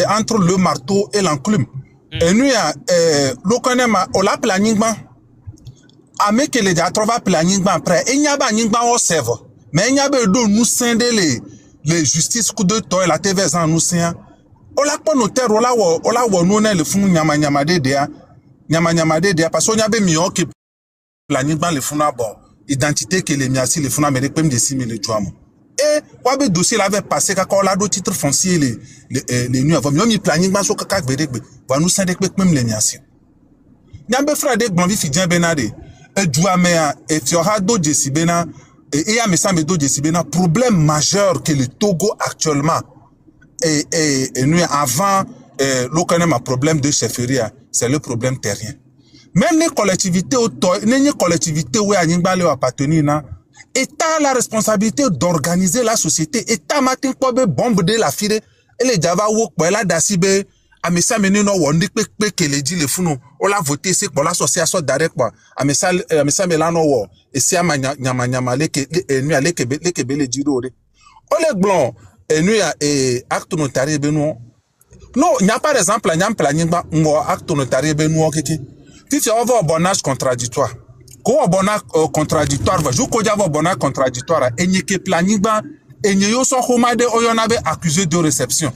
entre le marteau et l'enclume. Et nous, on l'a planning, mais que les gens trouvent planning après. Et il y a pas au cerveau. Mais il y a pas de nous scinder les justices coup de toi la TV en nous sien. On l'a pas noté, on l'a nous le fond nyama de parce qu'on y a pas mieux que planning le fond bon identité que les miasi le fond américain même de 6 000 joueurs. Et quoi be dossier l'avait passé quand on a d'autres titres fonciers les nuits avant même planning sur kaka vedek va nous scinder même les miasi. Nyambe frère de Glanvi Fidien Benade et Douamea et Fiorado Jessibena et à Messambe do Jessibena problème majeur que le Togo actuellement et nous avant l'aucun problème de chefferie c'est le problème terrien. Même les collectivités les collectivités où à Ningbale appartenir na État la responsabilité d'organiser la société État matin quoi be bombe de la fire et les Java wo quoi là dasibe amesa meni no wondi pe que les dit le funu on l'a voté c'est pour l'association d'arrêt quoi amesa melano wo et si ama nyama le que nu ale que le diro de on les blanc et nu et acte notarié beno non il n'y a pas exemple là nyam planning ba ngo acte notarié beno kiki si tu as un bonage contradictoire ko bonage contradictoire va jou ko java bonage contradictoire et ni que planning ba et ni yo so homade oyonabe accusé de réception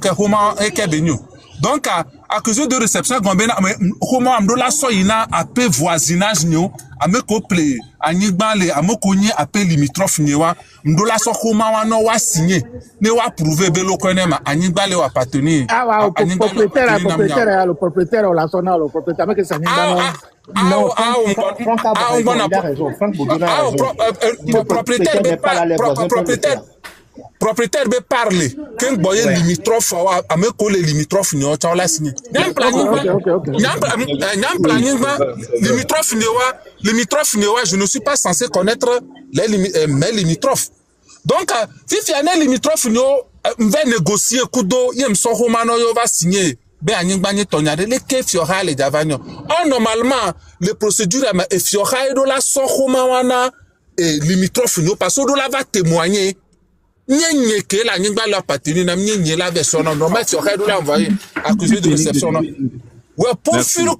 que homa eke benyu donc accusé de réception gombena homa amdola soyina appel voisinage nyo ameko play anigba le amoko nyi appel limitrophe nyewa mdola so homa wa no wa signer ne wa prouver be lokonema anigba le wa partenir le propriétaire la sona le propriétaire mais que ça n'ingba non, propriétaire be parler quand boye limitrophe ameko le limitrophe nyo cha la signer nyam planning limitrophe nyo je ne suis pas censé connaître mes limitrophes donc si y a un limitrophe nyo va négocier kudo yem so homano yo va signer be anyingba ni tonyade le ke fiora le javanyo normalement les procédures et fiora do la so homawana limitrophe nyo parce que do la va témoigner nye que la nyingba la patini na nye la version normal sur radio la envoyer accusé de réception ouais pour fuir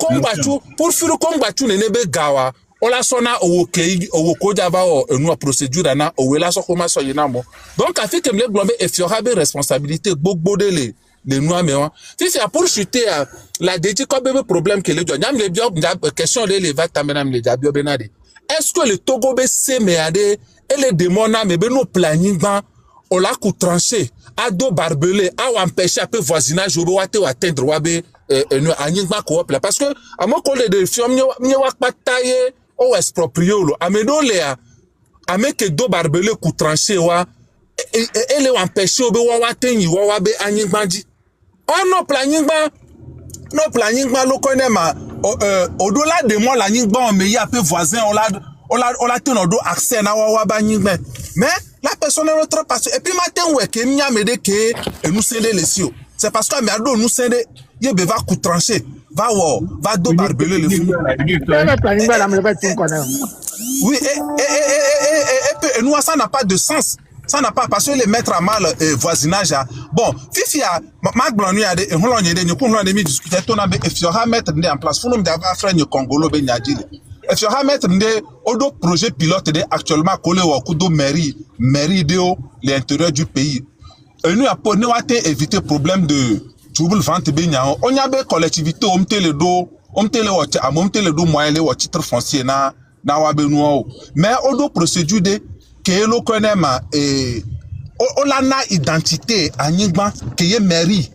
combattu nebe gawa on la sona okei oko java nous procédure na o la so koma so yinamo donc afin que me glombe et fiora be responsabilité gbogbo de les noix mais si c'est pour chuter la dédi comme problème que les nyam le bio question de les va tamenam les jabio benade est-ce que le Togo be semeade et les démons mais be no planning ban on l'a coup tranché à dos barbelé à empêcher un peu voisinage ou atteindre wabe nous anyingba ko parce que à mon collègue de fiom ni wa pataye o exproprié lo amedo le a make do barbelé coup tranché wa et le empêcher obe wa tenyi wa wabe anyingba di on no planning ba lo konema au-delà de moi l'anyingba on me y a peu voisin on la tenu do accès na wa ba anyingba mais la personne est notre passion et puis matin ouais que m'y a m'aider que nous scindé les cieux c'est parce que merdo nous scindé il va coup trancher va do barbeler le fou oui et nous ça n'a pas de sens ça n'a pas parce que les mettre à mal voisinage bon fifi a ma blonu ya de holon yede ni kun holon de mi discuter to na be if you ha mettre en place faut nous d'avoir frère ni congolo be nyadile if you ha mettre de odo projet pilote de actuellement collé au kudo mairie de l'intérieur du pays et nous a pour nous éviter problème de trouble vente be nya on y a be collectivité on tele do moyen le titre foncier na wa be nous mais odo procédure de que l'on connaît et on a na identité à Ningba que y mairie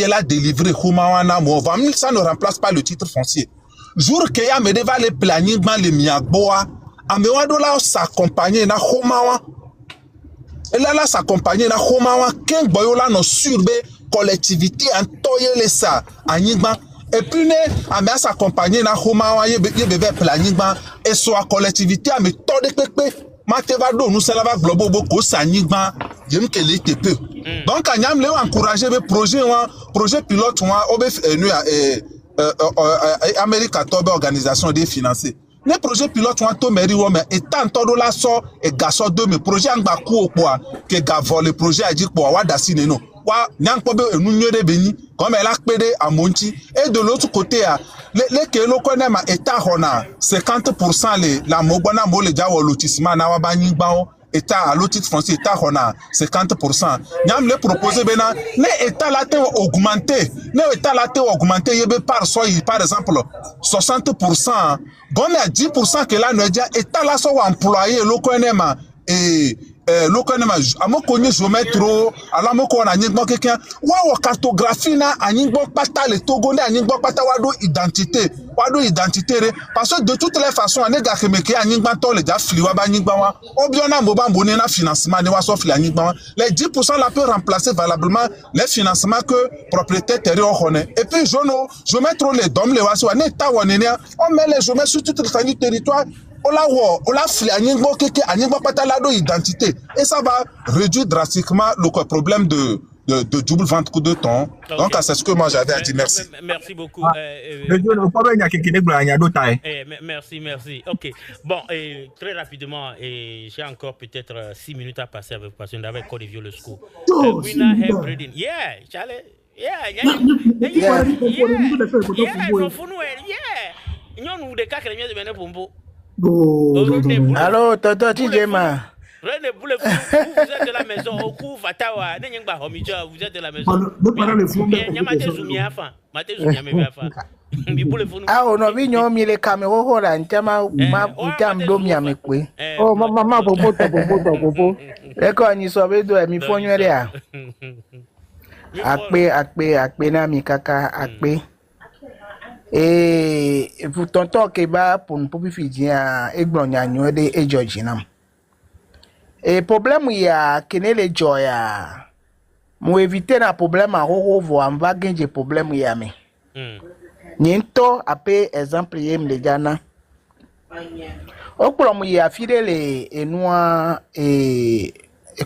est là délivré Humawana Mova ça ne remplace pas le titre foncier jour que y a me devant les planning les miaboa amewa do la s'accompagner na Humawa et là s'accompagner na Humawa ken boyola no surbe collectivité en toyer les ça à Ningba et puis ne amea s'accompagner na Humawa y bebe planning et soit collectivité a me torde pepe Matevado nous cela va globo boko sanigba jem que l'TP donc anyam le encourager le projet pilote obe nu America tobe organisation des financer les projets pilotes to mairie mais étant todo la so et gaso de mes projets ngba ku quoi que ga vol le projet a dit pour wa dasine no wa nyankpobe enunyode beni comme elle a pédé à Monti et de l'autre côté les que le connaît ma état hona 50% les la mogona mo le jawo lotissement na wa bani bao état à l'autre titre foncier état hona 50% nyam le proposer bena ne état la te augmenter ne état la te augmenter yebe par soit par exemple 60% bon à 10% que là ne dia état la so employé le connaît ma et le connaît amo konye géomètre ala mo ko na nyigbo keke wa cartographie na anyigbo pata le Togo na anyigbo pata wado identité re parce que de toutes les façons ane ga kemeke anyigbo to le ja fili wa ba anyigbo wa obiona mo ba mbone na financement ne wa so fili anyigbo wa les 10% la peut remplacer valablement les financements que propriétaire territoire connaît et puis géomètre les dom le wa so ne ta wonene on met les géomètres sur tout le territoire on la fli anyigbo keke anyigbo pata la do identité et ça va réduire drastiquement le problème de double vente coup de temps. Okay. Donc c'est ce que moi j'avais à dire. Merci. Merci beaucoup. Merci. Ok. Bon, très rapidement, j'ai encore peut-être 6 minutes à passer avec parce qu'on avait Côte d'Ivoire le scoop. Winner Hebredin. Yeah, Charlie. Yeah. Allô, Toto Tijema. Vous êtes de la maison, au coup, Fatawa, vous êtes de la maison. Ah, on a vu nous les caméras, là, Oh, maman, bobo. D'accord, ni sauvé de mi fonyeria. Akpe na mi kaka akpe. Et vous tonton keba pour ne pas finir egbonya nyode e Georginam. Et problème il y a kenele joya. Mo éviter na problème a rovo on va gagner problème il y a mais. Niento après exemple yem le jana. O problème il y a fidèle et noir et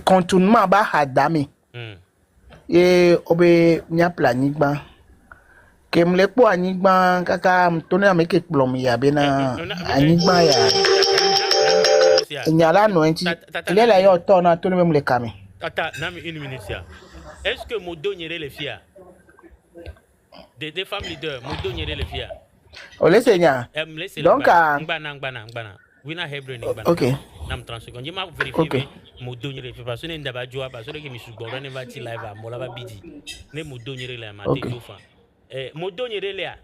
contournement ba hadami. Et obe nya planigba. Kemle po anigba kaka mtone ameke plom ya bena anigba ya nyala no enti ile la yo to na tone memle kame attends nami une minute ya est-ce que modo nyere les fia des femmes leaders modo nyere les fia o laisse nya donc ngbana wina Hebredin ngbana OK nam 30 secondes je m'a vérifier modo nyere parce que ndaba joa parce que mi sugoro ne va ti live a mola ba bidi ne modo nyere la ma te jofa modo nyere le a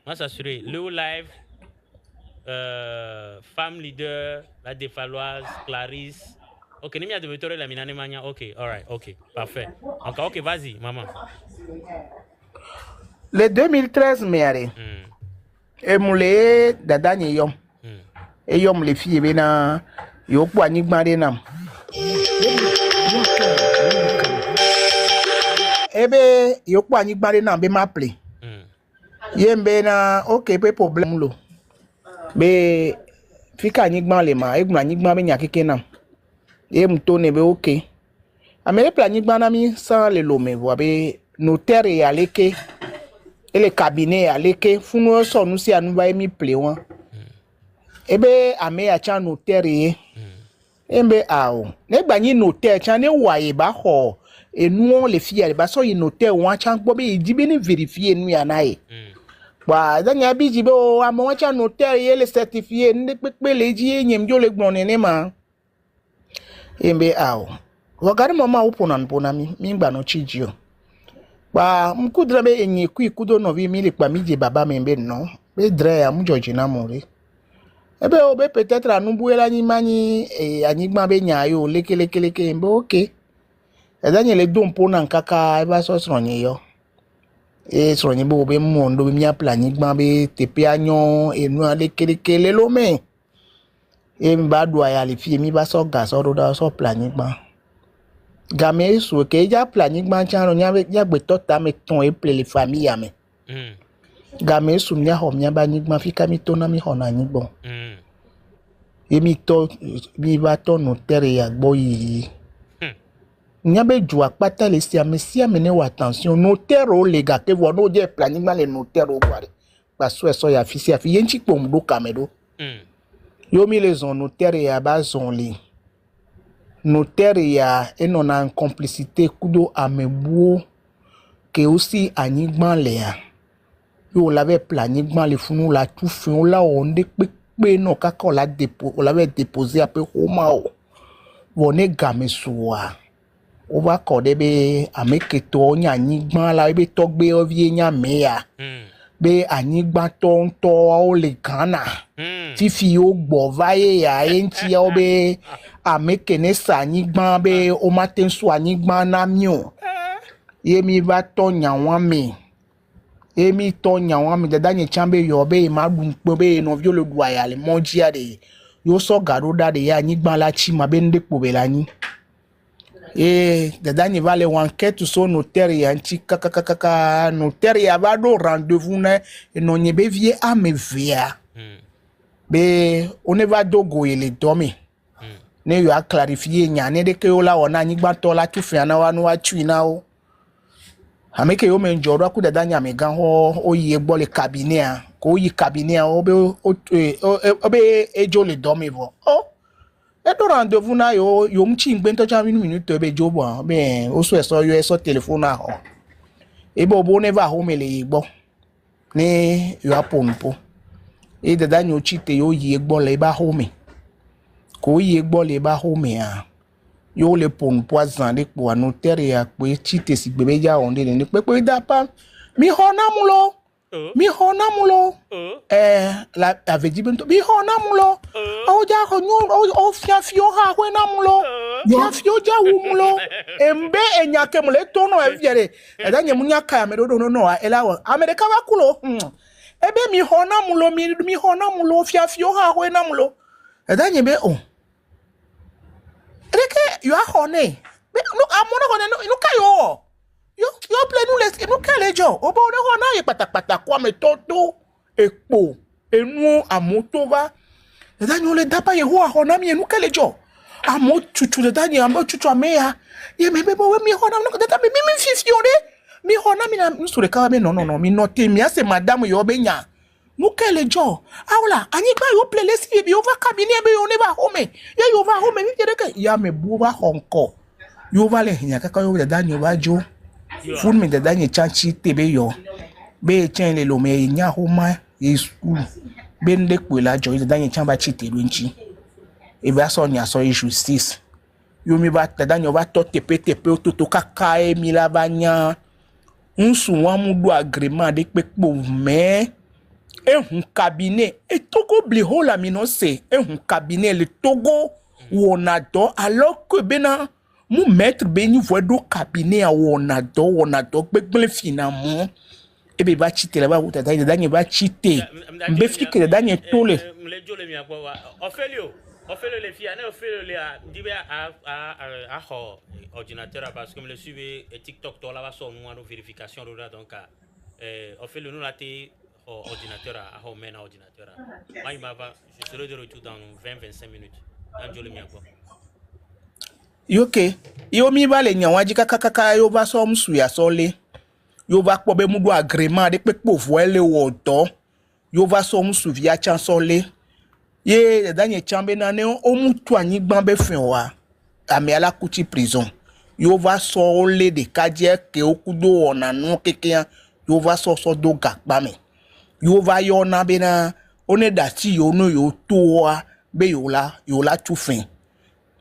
moi s'assurer le live femme leader, la défaloise, Clarisse. Ok, nous avons de la minane mania. Ok, alright, ok, parfait. Encore, ok, vas-y, maman. Le 2013, mais et moulé dada ni yom. Et yom les filles bena yo po anigba de nam. Ebe yo po anigba de nam be m'appeler. Yembe na ok pe problème lo. Be fika nyigba le ma egba nyigba be nyakeke nam e mto ne be okay amele pla nyigba na mi sans le lome vo be notaire ya leke et le cabinet ya leke funu so nu si anu ba mi ple won ebe ame ya cha notaire embe awo ne gba nyi notaire cha ne wa e ba ho enu le fia ba so yi notaire won cha gbo be di be ni vérifier nu ya na e Bah, dans les biji bo a mo cha notaire yele certifié ne pepe leji nyem jo le gbon ne ma embe awo wagari mama upona mpona mi ngba no chijio ba mkudra be enyi ku ikudo no vi mi le pa mi je baba membe no be dre ya mu Georgina more ebe obe peut-être anu buela ni mani anyigba be nyayo leke embe okay edanye le do mpona nkaka eba so sronye yo et sur le niveau be mondo be mia planigba be tepe anyon enu ale kelekele lo me e mba do ya le fie mi ba so ga so do da so planigba game so ke ja planigba chan nya gbe tota me ton e ple le famille ya me game so nya ho mia ba nigba fika mi to na mi ho na nigbo e mi to mi ba to no tere ya gbo yi Nyabe joua pata le si amene wa attention notaire o lega ke vo no je planning le notaire o boire parce que so ya fisi afi yenchi pom do kamedo yo mi les on notaire ya ba zon li notaire ya eno na complicité kudo amebuo que aussi anyigban le ya yo l'avait planigban le funu la tout fin la onde pepe no kaka on l'avait déposé après homa o wone game soa o va code be ameketo nya anyigban la be togbe ovie nya meya be anyigban tonto o le kana ti fi o gbo vaye ya enti o be amekene sa anyigban be o maten so anyigban na mio yemi va to nyawan me emi to nyawan me dada nye chambe yo be ma dun be no vio le dua ya le monjia de yo so garoda de ya anyigban la chi ma be ndekpo be la ni dada nye va le enquête so notaire ya nchi kaka notaire ya va do rendez-vous na no nye be vie a me via be on va dogo ele domi ne yo a clarifier nya ne de ke yo la ona anyigban to la tu fi na wa no wa tui na o ameke yo me njoro aku dada nya me gan ho oyi egbo le cabinet a ko yi cabinet a obe ejo le domi bo e do rendez-vous na yo mchi ngbe nto cha minute be jobo be o so eso telephone a ho e bo ne va ho me le igbo ni yo aponpo e dada nya ochite yo yi egbo le ba ho me ko yi egbo le ba ho me a yo le pon poison de po notaire ya pe chite si bebe ja onde ni pe da pa mi hona mulo la avait dit bento mi hona mulo o ja ko o fio ha ko na mulo ya fio ja wu mulo embe enyake mule to no e viere e da nyemunya ka me do no a ela wa amerika wa kulo ebe mi hona mulo fio ha ko na mulo e da nyebe Reke you are honey. No amona hone no kayo. Yo play nous les no kale jo. Obo no hona ye patakpata kwa me toto ekpo enu amotova. Danyo le dapa ye ho hona mi enu kale jo. Amo chuchu le danyo amo chuchu ameya. Ye me bebo we mi hona no data mi fifiore. Mi hona mi na nsure ka me no mi note mi ase madame yo benya. Nou kele jo awla anyigba yo plele si bi over cabinet be yo neba home yo over home mi kere ya me buwa honko yo vale nya kaka yo da nyo ba jo fun mi da nye chanchi tebe yo be chen le lo me nya homa ye school be nde pe la jo da nye chamba chi te lunchi e ba so nya so justice yo mi ba da nyo ba to tepe to kaka e mi la ba nya unsu wa mu do agreement de pepo me un cabinet et Togo bliho la minose un cabinet le Togo wonado alors que bena mu maître beni voit do cabinet a wonado gbegble finalement e be ba chite la ba wuta da danye ba chite mbe fike danye tole mle jole mi akwa Ophelio les filles ne Ophelio les dibe a ordinateur parce que me le suivre TikTok to la va so nous vérification donc Ophelio nous la té ordinateur à home ordinateur je serai de retour dans 20-25 minutes anjolo mi akwa yoke yo mi ba le nyawaji kaka yo ba so msu ya so le yo ba po be mu do agreement de pe povo ele wo to yo ba so msu via chan so le ye danye chambe na ne o mu tu anyigban be fin wa ame ala kuti prison yo ba so le de kaje ke okudo ona no keke yo ba so do gagba me yo va yo na bena one dati yo no yo toa be yo la tu fin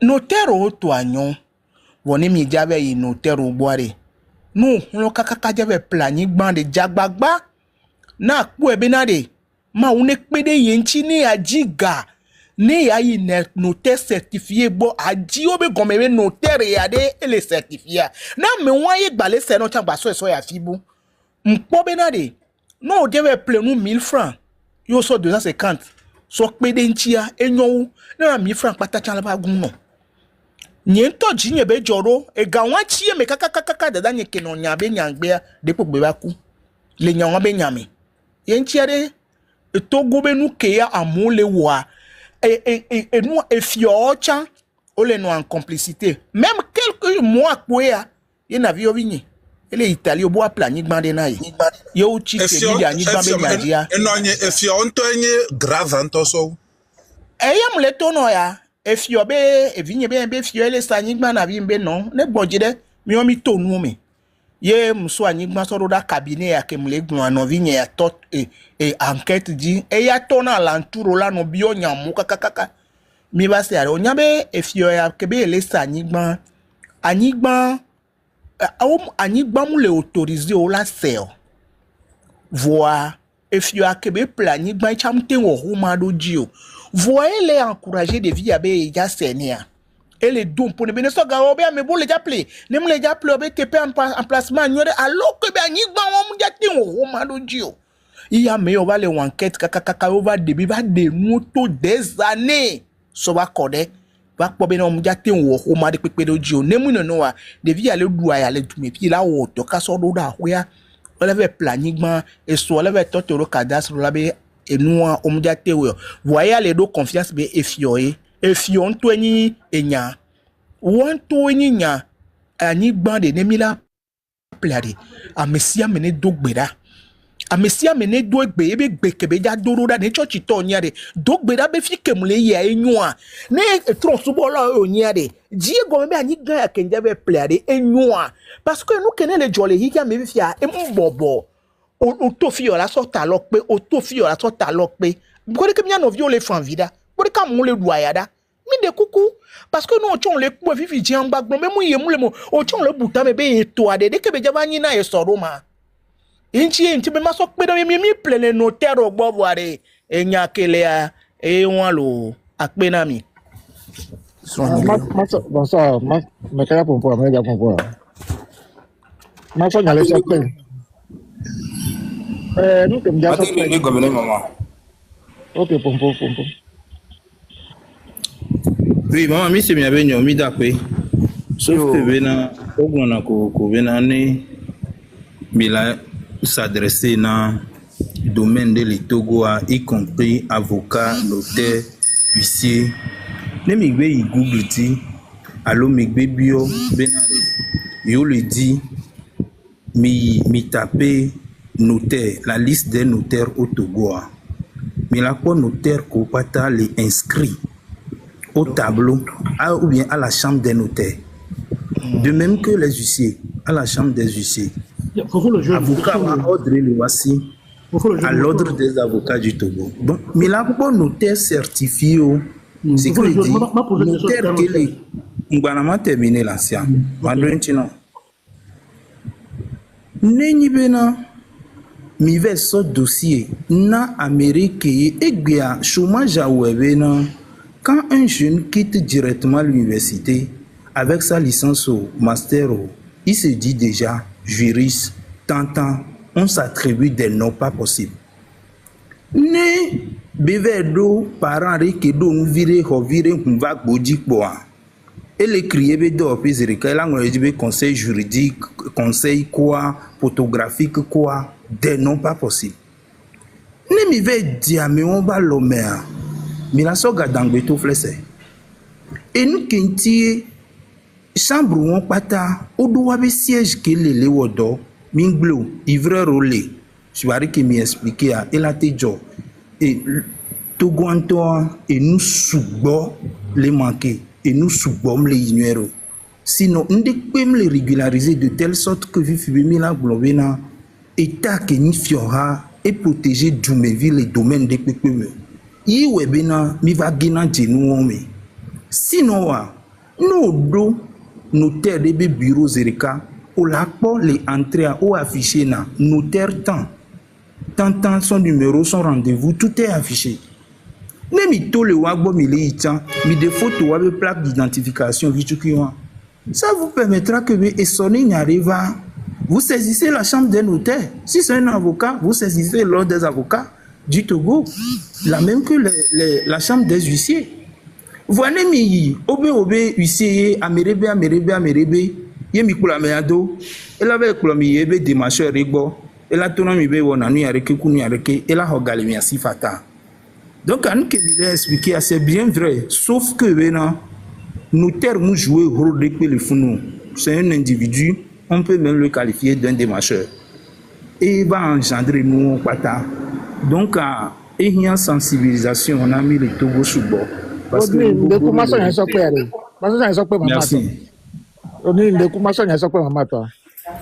notaire o to anyon woni mi jabe yi notaire o boare no lo kaka jabe planigban de jagbagba na ku ebe na de ma une pede yenchi ni ajiga ni ayi notaire certifié bo aji obe gomebe notaire ya de ele certifié na me wan ye gbale se no chamba so ya fibu mpo be na de non devait plein nous 1000 francs yo so 250 so pede nchia enyo na 1000 francs patacha la ba gun no nyento jinye be joro e ga wan chie me kaka dada nye ke no nya be nyangbe depo gbe ba ku le nya wan be nyame ye nchia de Togo be nu ke ya amole wa nous fiocha on les nous en complicité même quelques mois quoi il n'a vu vini ele Italie au bois plan nigmande na yi yo chi te bi ya nigmande dia enonye efio onto enye grave anto so eyam le tono ya efio be evinye be fio ele sa anyigba na bi mbe no ne gbojide mi o mi tonu mi ye muso anyigba so da cabinet ya kemle gun ano vinye ya tot enquête di e ya tona l'entour la no bi o nyamu kakakaka mi ba se are onyabe efio ya kebe ele sa anyigba anyigba mu le autoriser o la sel voir efio ya kebe plan anyigba chamte wo homa do ji o voyez les encourager de vie abe ya senia et les dons pour ne bien so ga obe me bo le japle ne me le japle obe te pe en placement nyore alors que be anyigba wo mu jati wo homa do ji o il a me on va les enquête kakaka on va début va des motos des années so va code va po be no mu jati wo homa de pepe do ji o ne mu no wa de vie ale du aya le du me pi la wo to ka so do da hoya on avait planigement et so on avait totoro cadastre la be enua omjate we voyez les deux confiance be efioe efion to ni enya won to ni nya ani gbande ne mila plari amesia mene dogbera amesia mene dogbe ebe gbekebe ja doro da ne church to nya de dogbera be fi kemule ya enua ne tron subo la o nya de die go be ani gan akenja be plari enua parce que nous connaît les jolé hi ka me fia e mbobo o to fi ora so ta lo pe o to fi ora so ta lo pe ko de kemia no viole fan vida ko de ka mu le duayada mi de kuku parce que nous on le po fifi ji an gbagbo me mu ye mu le mo o chon le buta me be eto ade de ke be jaba yin na e soro ma inti be ma so pe do mi plene notaire ogbo boare enya kele a e won lo ape na mi bonsoir me kaya pompo me ja pompo ma so nyale so pe nous comme déjà ok pompo. Oui, maman, mi se mi avait nyomi d'après. Sauf que bena, ogona ko bena ne bila s'adresser dans domaine de l'Etogoa, y compris avocat, notaire, huissier. Ne migbe y Google ti, allo migbe bio benare. Yo le dit mi taper notaire, la liste des notaires au Togo. Mais la quoi notaire qu'on pas les inscrits au tableau ou bien à la chambre des notaires. De même que les huissiers, à la chambre des huissiers. Avocat à ordre le voici à l'ordre des avocats du Togo. Bon, mais la quoi notaire certifié, c'est que dit notaire qui est. On va terminer l'ancien. Maintenant, Nenyi bena mi ve so dossier na Amérique et bien chômage à webena quand un jeune quitte directement l'université avec sa licence au master il se dit déjà juriste tant on s'attribue des noms pas possibles ne bevedo parents reke do nous virer on va bodi quoi. Et les crier conseil juridique, conseil quoi, photographique quoi, des noms pas possibles. Ne mi ve dia me on va l'omea. Mi la soga d'angbeto flesse. Et nous kinti chambre on pata, o do wabe siège que le wodo, minglo, ivreur rolé. Je vais que mi expliquer à el atejo. Et Togo et nous subo les manquer. Et nous soubons les ignorons. Sinon, nous devons les régulariser de telle sorte que Vifibemi la globena état que nous fiora et protéger Djouméville les domaines des peuples. Y webena mi va gina genou. Sinon, nous notaire de bureaux zereka ou la pour les entrées au affiché na notaire tant son numéro, son rendez-vous, tout est affiché. Même tout le wagbo militant, mi des photos avec plaque d'identification ça vous permettra que et sonner arrive à vous saisissez la chambre des notaires. Si c'est un avocat, vous saisissez l'ordre des avocats du Togo, la même que la chambre des huissiers. Voilà mi obe huissier amerebe yemi kula meado elle avait klomi ebe démarcheur rigbo elle a tourné mi be wona nu yareke kunu yareke elle a hogali mi asifata. Donc, on peut expliquer assez bien vrai, sauf que notaire nous jouer rôle de téléphone. C'est un individu, on peut même le qualifier d'un démarcheur. Et il va engendrer nous pata. Donc, il y a une sensibilisation, on a mis le Togo sous bord. Parce que Oni ndeku beaucoup maso yen so pe re. Maso yen so pe mama to. Merci. Oni ndeku maso yen so pe mama to.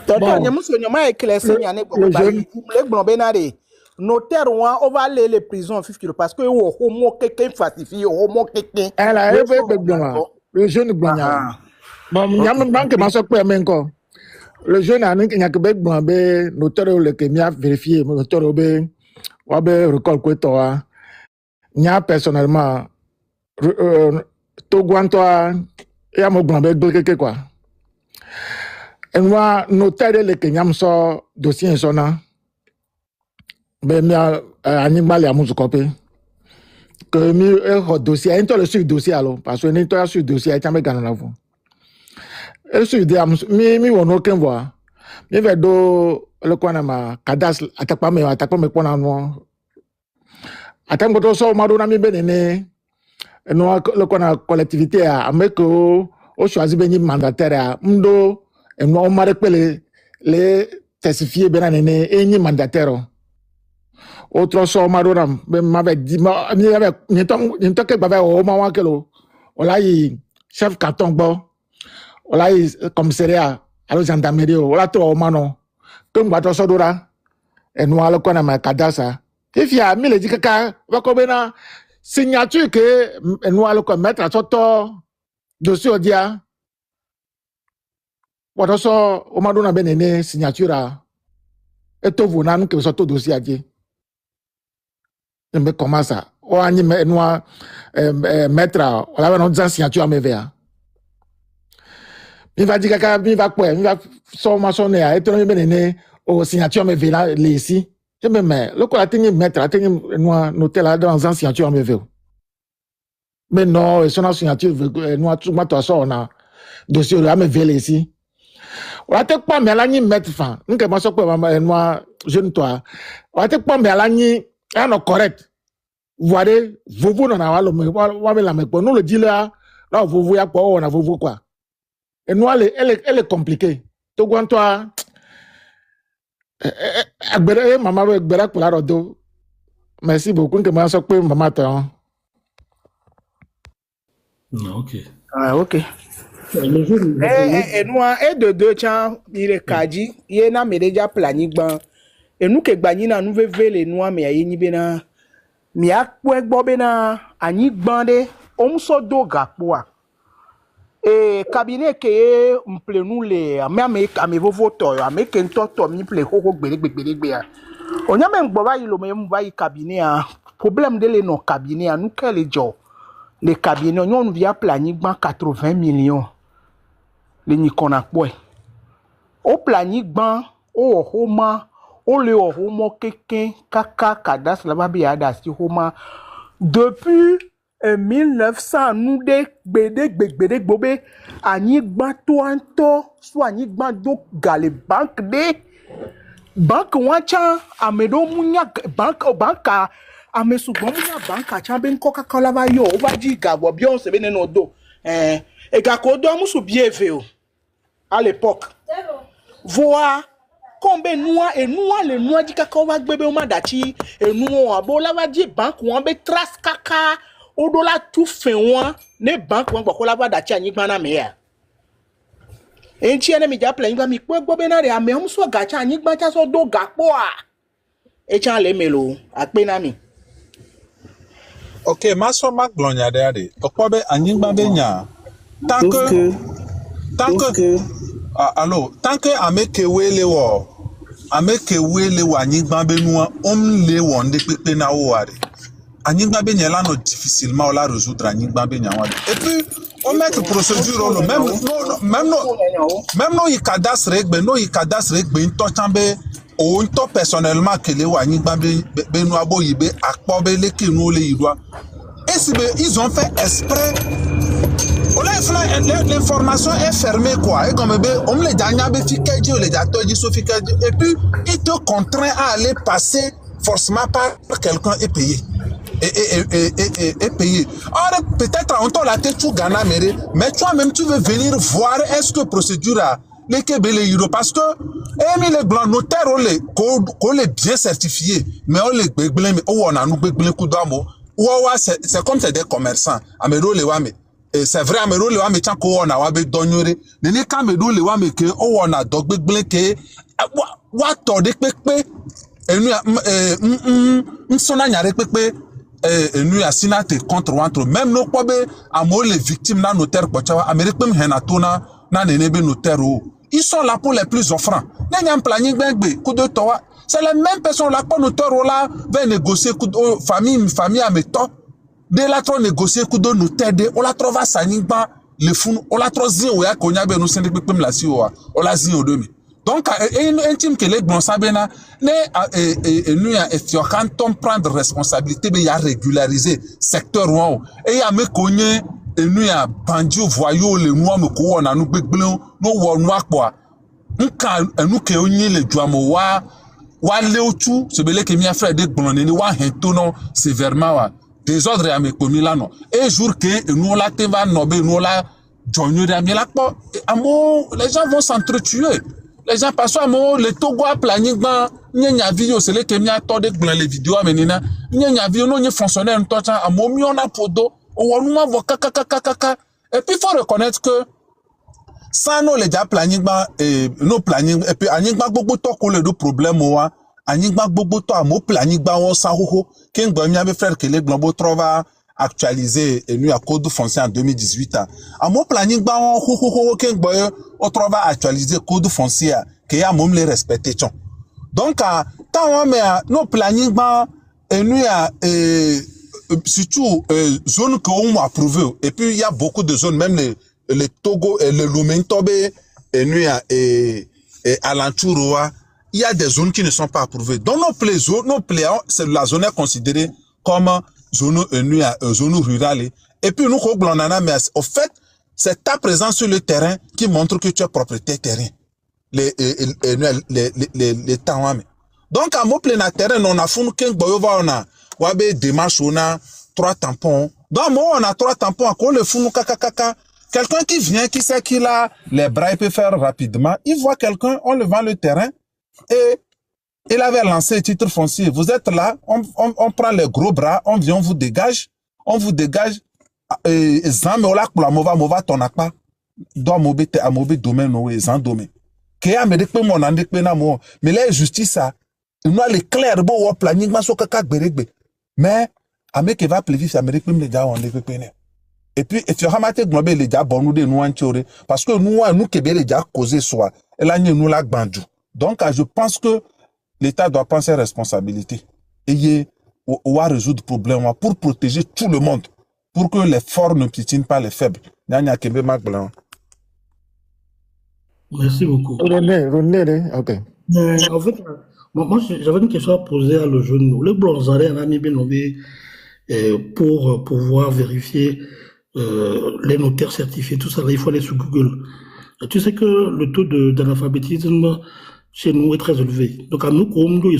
Tonton, Bon, nyamuso nyama éclairci nyane le jeune, le gbon benare. Notaire wa on va aller les prisons 50 parce que wo homo quelqu'un falsifié homo quelqu'un. elle a ebe begbema. Le jeune gbenya. Bon, nyam banque maso pe men ko. Le jeune a nik nyak begbema be notaire le ke mia vérifier, notaire be wa be recall ko to wa. Nya personnellement to gwanto ya mo gbon be gbekeke quoi. Enwa notaire le ke nyam so dossier so na. Ben mia animal ya muzukope que mi dossier into le sur dossier alors parce que ni to sur dossier ta me gana na fu e sur de mi wono ken voa mi ve do le kwana ma kadas atakpa me kwana no atam goto so madu na mi benene no le kwana collectivité a ameko o choisi beni mandataire a mdo no mare pele le testifier benane eni mandataire autre so madoram be m'avait dit ni avec ni tant que baba o ma wa kelo wala yi chef canton gbo wala yi commissariat alo gendarmerie wala to o mano to ngba to so dora enu alo kona ma kadasa if ya mi le dikaka wa ko be na signature que enu alo ko mettre so to dossier odia wato so o madona benene signature a eto vu na nke so to dossier adie me commence à o ani me noa mettre on va non signature à me ver mi va dire que mi va quoi mi va so ma sonner à être benene o signature me ver là ici je me mets le quoi tenir mettre tenir noa noter là dans un signature à me ver mais non son signature noa tout ma toi ça on a dossier là me ver ici on va te pas mais là ni mettre fin n'que ma so quoi noa jeune toi on va te pas mais là ni ah non correct voyez vovo na walo wa la me nous le dit là vovo ya quoi on a vovo quoi et nous elle est compliquée to gwan toi agbere mama agbere pour la rodo merci beaucoup que moi so pe mama ta Non, ok. Ah OK. Enua de deux chan ile kaji ye na mereja plani gban enu ke gbani na nu vevele enua me ayi ni be na mi akpo egbo be na anyi gban de omso do gapo a cabinet ke mple nu le ame vovo to ame ke nto to mi ple ho gbere a onya me ngbo ba yi lo me mu ba yi cabinet a problème de le no cabinet a nu ke le jo le cabinet onyo via plani gban 80 millions le ni kona po o plani gban o homa o le homo keken kaka kadas la ba bi ada si homa depuis 1900 nous de gbede gbobe ani gban to anto so ani gban do gale bank wancha amedo munya banka amesu munya banka cha ben Coca-Cola ba yo over ji gabo bi on se be no do e ga ko do amusu bieve o à l'époque voa kombe noa le noa di kaka wa gbebe o madachi enu o abo la wa di bank won be tras kaka o do la tu fin won ne bank won gboko la wa dachi anyi gban na me ya enchi ene mi ja plan gba mi pe gbo be na re ame o so ga cha anyi gban cha so do ga po a e cha le melo ape na mi ok maso mak glonya de ade okpobe anyigba be nya tant que ameke wele wo anyigba be nu le wo nde pepe na wo are anyigba be nya la no difficilement la résoudre anyigba be nya wa et puis on met procédure lo même no y cadastre egbe nto chambe o nto personnellement que le wo anyigba be nu abo yibe akpobe le kinu le yidwa et si ils ont fait exprès. L'information est fermée quoi. Et comme on me les et puis il te contraint à aller passer forcément par quelqu'un et payer. Et payer. Or peut-être on t'a la tête tout Ghana mais toi-même tu veux venir voir est-ce que procédure a les Kébélé Euro parce que les blancs notaires on les bien certifiés mais on les on a nous coup d'amo c'est comme c'est des commerçants. Amedo le wame. C'est vrai, Amedo le wame tient qu'on a wabe donnere. Nene kamedo le wame que on a dogbe blinke. Wa torde pepe. Enu sona nyare pepe. Enu ya sinate contre wantre. Même no kwabe amo les victimes na notaire pochawa. Amérique même henatona na nenebe notaire ou. Ils sont là pour les plus offrants. N'yam planning bengbe coup de toa. C'est les mêmes personnes là pour notaire là va négocier coup de famille à méthode. De la trop négocier coup de notaire de on la trouve à saningba le fou on la trouve zin ou ya konya be no sende pepem la si o la zin o demi. Donc intime que les bons sabena ne nous ya quand on prendre responsabilité be ya régulariser secteur ou et ya me konye nous ya bandi voyou le noir me ko na nu gbegblon no wo nu akwa nka enu ke onyi le duamo wa leotu se bele ke mi frère de gbonne ni wa hento no sévèrement wa désordre à mes commis là non et jour que nous la te va nober nous la jonyo de mi la po amo les gens vont s'entretuer les gens passent à mo le togo a planning ban nya vidéo c'est le que mi attend de gbon les vidéos menina nya vidéo no nya fonctionnaire to cha amo mi on a podo o wonu ma vo kaka et puis faut reconnaître que ça no les ja planning ban no planning et puis anigba gbogbo to ko le do problème wa anigba gbogbo to amo planning ban won sa hoho ken gbo mi ame frère que les globaux trova actualisé et nous à code foncier en 2018 amo planning ban won hoho ken gbo o trova actualisé code foncier que ya mom les respecter chon donc tant on mais no planning ban et nous a surtout zone que on approuvé et puis il y a beaucoup de zones même les Togo et le Lomentobe et nous et alentour il y a des zones qui ne sont pas approuvées. Donc nos plaies, c'est la zone est considérée comme zone zone rurale. Et puis nous mais au fait c'est ta présence sur le terrain qui montre que tu es propriétaire terrain. Les temps. Donc à mon plein terrain on a fou qu'un boyova on a wabe démarche on a 3 tampons. Donc moi on a 3 tampons à quoi le fou kaka. Quelqu'un qui vient, qui sait qu'il a les bras, il peut faire rapidement. Il voit quelqu'un, on le vend le terrain et il avait lancé le titre foncier. Vous êtes là, on prend les gros bras, on vient, on vous dégage. Et zan me ola kula mova ton akpa. Do mobite a mobi domaine no zan domaine. Ke a me dekpe mo na dekpe na mo. Mais la justice ça, nous a les clair bo wo planning ma so kaka gberegbe. Mais ameke va plevif Amérique même les gars on dekpe ne. Et puis, et tu as ramassé globé les gars, bon, nous de nous entourés. Parce que nous qui les gars causé soit. Et là, nous la bandou. Donc, je pense que l'État doit prendre ses responsabilités. Et on va résoudre le problème pour protéger tout le monde. Pour que les forts ne piétinent pas les faibles. Merci beaucoup. René, ok. En fait, moi, j'avais une question à poser à le jeune. Le Blanzaré a mis pour pouvoir vérifier les notaires certifiés, tout ça, là, il faut aller sur Google. Et tu sais que le taux d'analphabétisme chez nous est très élevé. Donc, à nous, comme nous,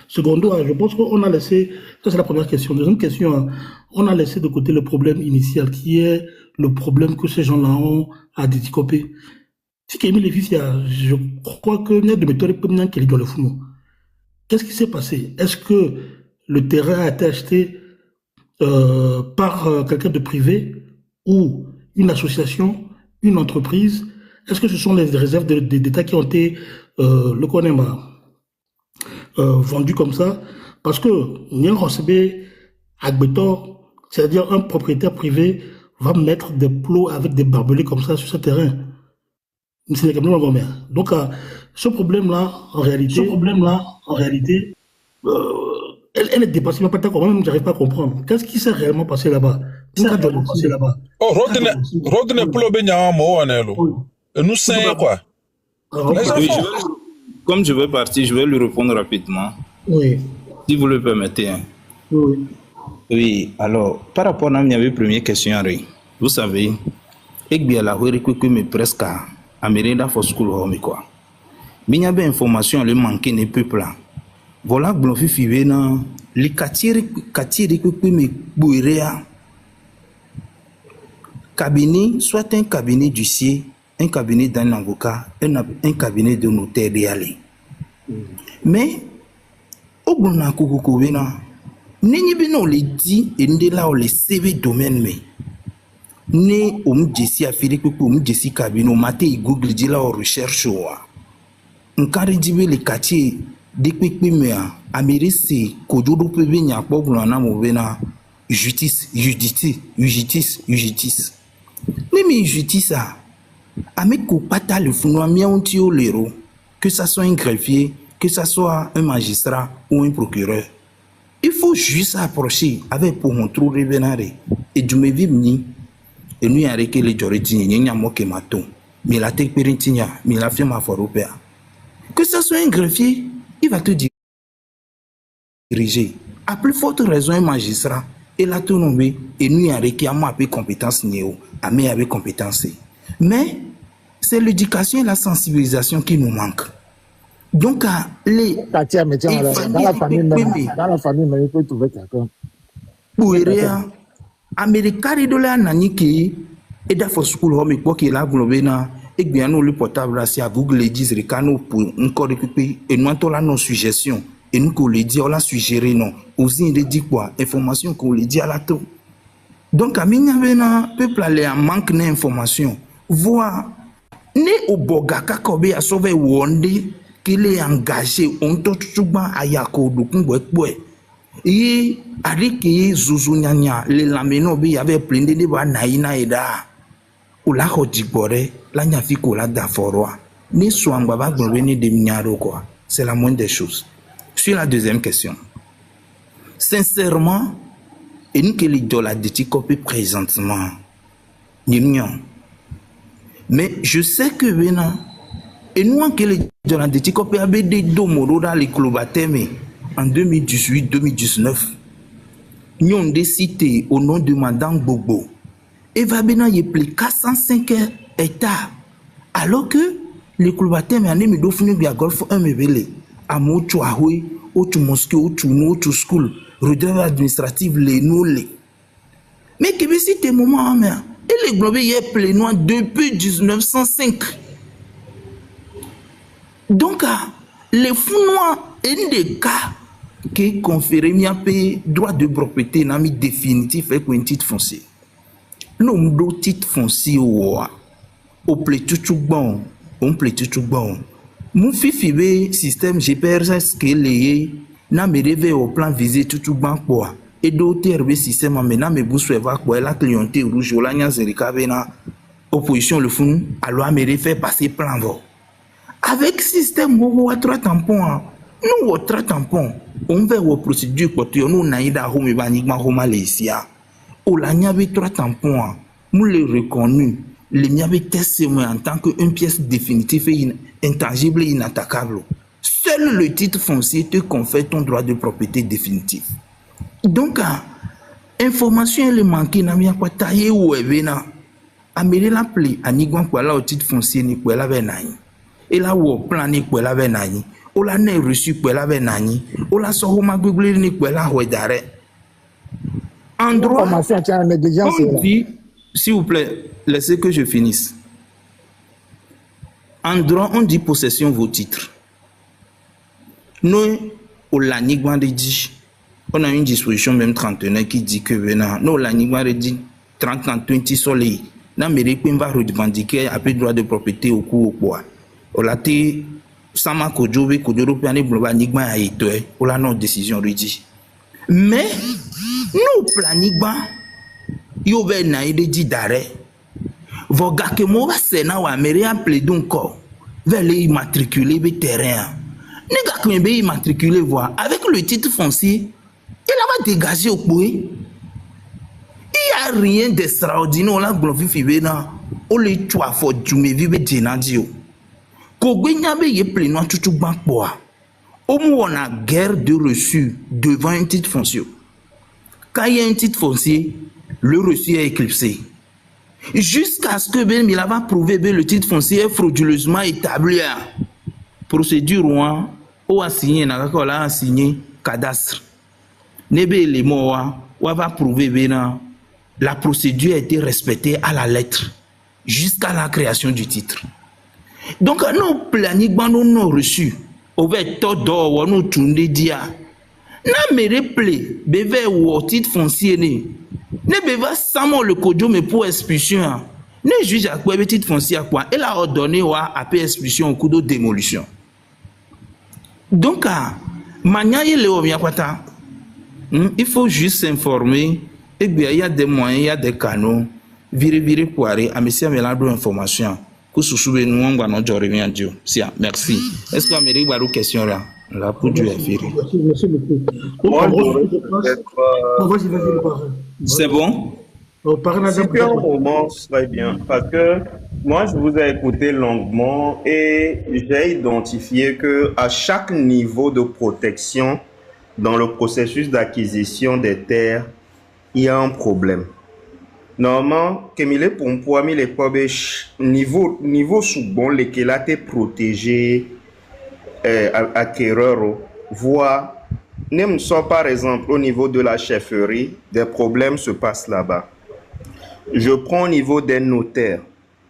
secondo, je pense qu'on a laissé, ça c'est la première question. Deuxième question, on a laissé de côté le problème initial, qui est le problème que ces gens-là ont à décoper. Si je crois que il y a des méthodes qui doivent le fou. Qu'est-ce qui s'est passé? Est-ce que le terrain a été acheté par quelqu'un de privé ou une association, une entreprise? Est-ce que ce sont les réserves d'État qui ont été vendues comme ça? Parce que c'est-à-dire un propriétaire privé va mettre des plots avec des barbelés comme ça sur ce terrain. Donc, ce problème-là, en réalité, elle est dépassée, mais pas d'accord. Moi-même, j'arrive pas à comprendre. Qu'est-ce qui s'est réellement passé là-bas? Oh, Rodne Plo Benyamo, nous savons quoi? Oui, comme je vais partir, je vais lui répondre rapidement. Oui. Si vous le permettez. Hein. Oui. Oui, alors, par rapport à la première question, vous savez, il y a la mais presque à Mérida for School Home, quoi. Mais il y a des informations qui manquent des peuples. Voilà, Blonfi Fivena, les quartiers que me bouirea. Cabinet, soit un cabinet d'huissier, un cabinet d'un avocat, un cabinet de notaire d'y aller. Mais, Ogbona kokoko bena. Nenye bena on le dit et nde là on le CV domaine mais. Ne om jesi afiri pepe om jesi kabino mate I Google dit là on recherche wa. Nkari dibe le quartier de pepe mea Amérique kojodo pepe nya poblo na mo bena justice. Nemi justice a. Avec Kopata le founois miaontio l'héros, que ça soit un greffier, que ça soit un magistrat ou un procureur. Il faut juste approcher avec pour montrer revenare. Et du me vimni, et nous arrêter les joritini, n'y a moqué maton, mais la tech périntinia, mais la firme afro-européenne. Que ça soit un greffier, il va te diriger. À plus forte raison, un magistrat, et la tournée, et nous arrêter à moi avec compétence néo, à moi avec compétence. Mais c'est l'éducation et la sensibilisation qui nous manquent. Donc, les... Dans la famille, il faut trouver quelqu'un. Pour Américain de la Naniki, et d'affaires school home, quoi qu'il a globena, et bien nous le portable là, si à Google les disent, recano pour encore récupérer, et nous avons nos suggestions, et nous qu'on les dit, on l'a suggéré, non. Aussi, il dit quoi? Information qu'on les dit à la tour. Donc, à Mignavena, peuple allait en manque d'informations. Voir né au Bogaka Kobe a sauvé Wonde qu'il est engagé on tout souvent à Yako Dukumbwe et Ariki Zuzunyanya les lameno bi avait plein de ba naïna eda ou la Hodjibore la Nyafiko la Daforoa ni Swamba va gouverner de Mignaro quoi c'est la moindre des choses. Sur la deuxième question, sincèrement et nous que l'idole de Tikopi présentement Nignon. Mais je sais que maintenant, et nous, que les gens de Tikopi avaient des domoro dans les clubatèmes en 2018-2019, nous avons décidé au nom de Madame Bobo. Et va bien y plus 405 hectares. Alors que les clubatèmes en mis d'offrir bien golf un mebele, à Motu Ahoui, Otu Mosque, Otu No, Otu School, redresse administrative, les nulles. Mais que c'est un moment, mais. Et les globés y est plénois depuis 1905. Donc, les Founois, un des cas qui conféré un droit de propriété n'a mis définitif avec un titre foncier. Nous avons titre foncier au plaît tout bon, on plaît tout bon. Mon fifi système GPRS qui est lié n'a me réveillé au plan visé tout bon quoi. Et d'autres RB système maintenant me bousser va quoi la clientèle rouge la nya zerika bena opposition le fond alors me fait passer plan va avec système ou trois tampons nous ou trois tampons on va aux procédures pour nous naïda home banigma home lesia ou la nya be trois tampons nous les reconnu les nya be testé en tant que une pièce définitive et intangible et inattaquable. Seul le titre foncier te confère ton droit de propriété définitif. Donc, information élémentaire n'a pas quoi tailler ou évena. Améliorer la plaie, à Nigouan quoi là au titre foncier ni quoi la venaille. Et là où plan ni quoi la venaille. Ou la n'est reçu quoi la venaille. Ou la sohoma google ni quoi la ouedare. En droit, on dit, s'il vous plaît, laissez que je finisse. En droit, on dit possession vos titres. Nous, au la Nigouan dit. On a une disposition même 39 qui dit que non, l'animal dit 30-20 soleil. N'a mérité pas revendiquer après droit de propriété au cours au poids. On l'a dit, Sama Kojobe, Kodoro Piane, Blobanigma a été, on a notre décision rédige. Mais, nous, Planigma, yo ve naïde dit d'arrêt. Vos gars que moi, c'est na ou américain plaidon corps, vers les immatriculer les terrains. Les gars qui m'ont immatriculé, voir, avec le titre foncier, il va dégager au bout. Il n'y a rien d'extraordinaire. On a glorifié Fibena. On les tue à fort du me vive Djenadio. Kogwenyabe y est pleinement tout banque bois. Au moins on a guerre de reçu devant un titre foncier. Quand il y a un titre foncier, le reçu est éclipsé. Jusqu'à ce que Ben Milava prouve que le titre foncier est frauduleusement établi. Procédure ou a signé, n'a signé cadastre. Nebe les mots, on va prouver que la procédure a été respectée à la lettre jusqu'à la création du titre. Donc, nous planifions nos reçus. On va tout d'or, nous tourner dia. Na me replay, bébé ou titre foncier ne. Ne bébé samo le kodio mais pour expulsion. Ne juge à quoi titre foncier à quoi. Elle a ordonné à paix expulsion au coup de démolition. Donc, il faut juste s'informer. Et bien, il y a des moyens, il y a des canaux. Virer, poirer, à monsieur Mélandre information. Que ce soit nous, on va nous revenir à Dieu. Merci. Est-ce que Amérique va une question là? Là, pour Dieu, Merci beaucoup. C'est bon? Super moment, très bien. Parce que moi, je vous ai écouté longuement et j'ai identifié que à chaque niveau de protection dans le processus d'acquisition des terres, il y a un problème. Normalement, comme il est pour moi, niveau sous bon, lesquels a été protégé acquéreur, voire, même soit par exemple au niveau de la chefferie, des problèmes se passent là-bas. Je prends au niveau des notaires,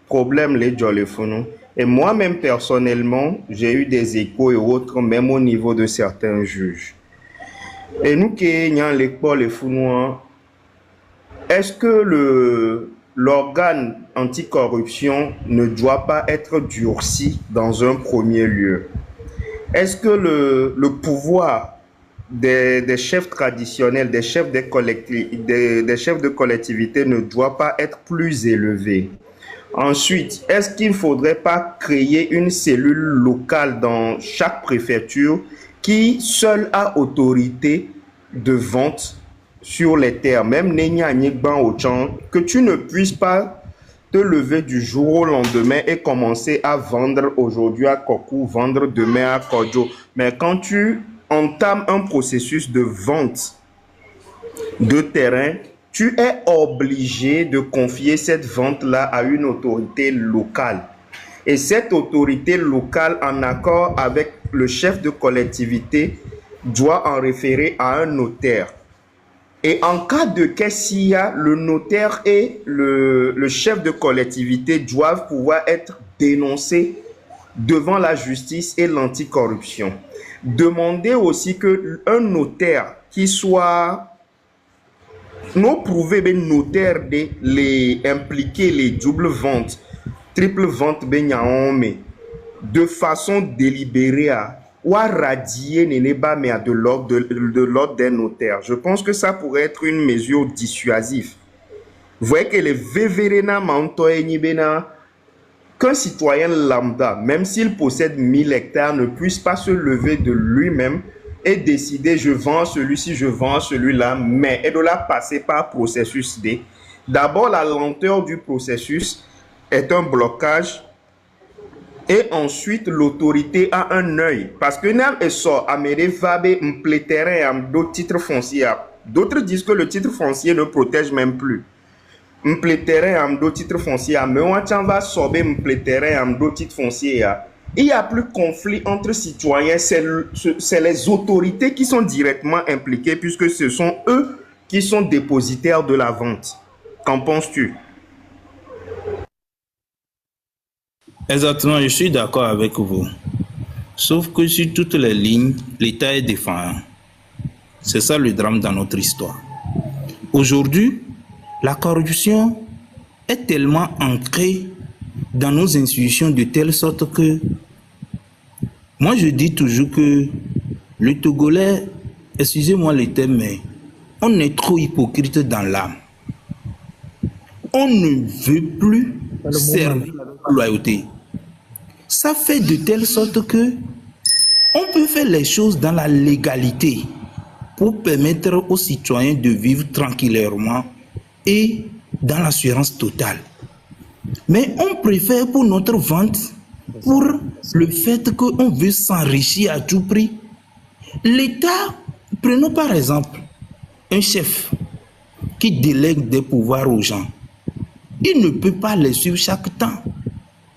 problème les Jolifonu. Et moi-même personnellement, j'ai eu des échos et autres, même au niveau de certains juges. Et nous qui avons l'école les Founois, est-ce que l'organe anticorruption ne doit pas être durci dans un premier lieu? Est-ce que le pouvoir des chefs traditionnels, des chefs de collectivité ne doit pas être plus élevé? Ensuite, est-ce qu'il ne faudrait pas créer une cellule locale dans chaque préfecture qui seule a autorité de vente sur les terres, même que tu ne puisses pas te lever du jour au lendemain et commencer à vendre aujourd'hui à Kokou, vendre demain à Kodjo. Mais quand tu entames un processus de vente de terrain, tu es obligé de confier cette vente-là à une autorité locale. Et cette autorité locale, en accord avec le chef de collectivité, doit en référer à un notaire. Et en cas de SIA, le notaire et le chef de collectivité doivent pouvoir être dénoncés devant la justice et l'anticorruption. Demandez aussi qu'un notaire qui soit non prouvé, mais notaire de les impliquer les doubles ventes, triple vente, de façon délibérée ou à radier mais de l'ordre des notaires. Je pense que ça pourrait être une mesure dissuasive. Vous voyez que les vévéréna qu'un citoyen lambda, même s'il possède 1000 hectares, ne puisse pas se lever de lui-même et décider je vends celui-ci, je vends celui-là, mais elle doit passer par processus D. D'abord, la lenteur du processus est un blocage. Et ensuite, l'autorité a un œil. Parce que nous sommes d'autres titres fonciers. D'autres disent que le titre foncier ne protège même plus. D'autres titres fonciers. Mais on va sauver d'autres titres fonciers. Il n'y a plus conflit entre citoyens. C'est les autorités qui sont directement impliquées puisque ce sont eux qui sont dépositaires de la vente. Qu'en penses-tu? Exactement, je suis d'accord avec vous. Sauf que sur toutes les lignes, l'État est défaillant. C'est ça le drame dans notre histoire. Aujourd'hui, la corruption est tellement ancrée dans nos institutions de telle sorte que moi je dis toujours que le Togolais, excusez-moi le terme, mais on est trop hypocrite dans l'âme. On ne veut plus servir la loyauté. Ça fait de telle sorte que on peut faire les choses dans la légalité pour permettre aux citoyens de vivre tranquillement et dans l'assurance totale. Mais on préfère pour notre vente, pour le fait qu'on veut s'enrichir à tout prix. L'État, prenons par exemple un chef qui délègue des pouvoirs aux gens. Il ne peut pas les suivre chaque temps.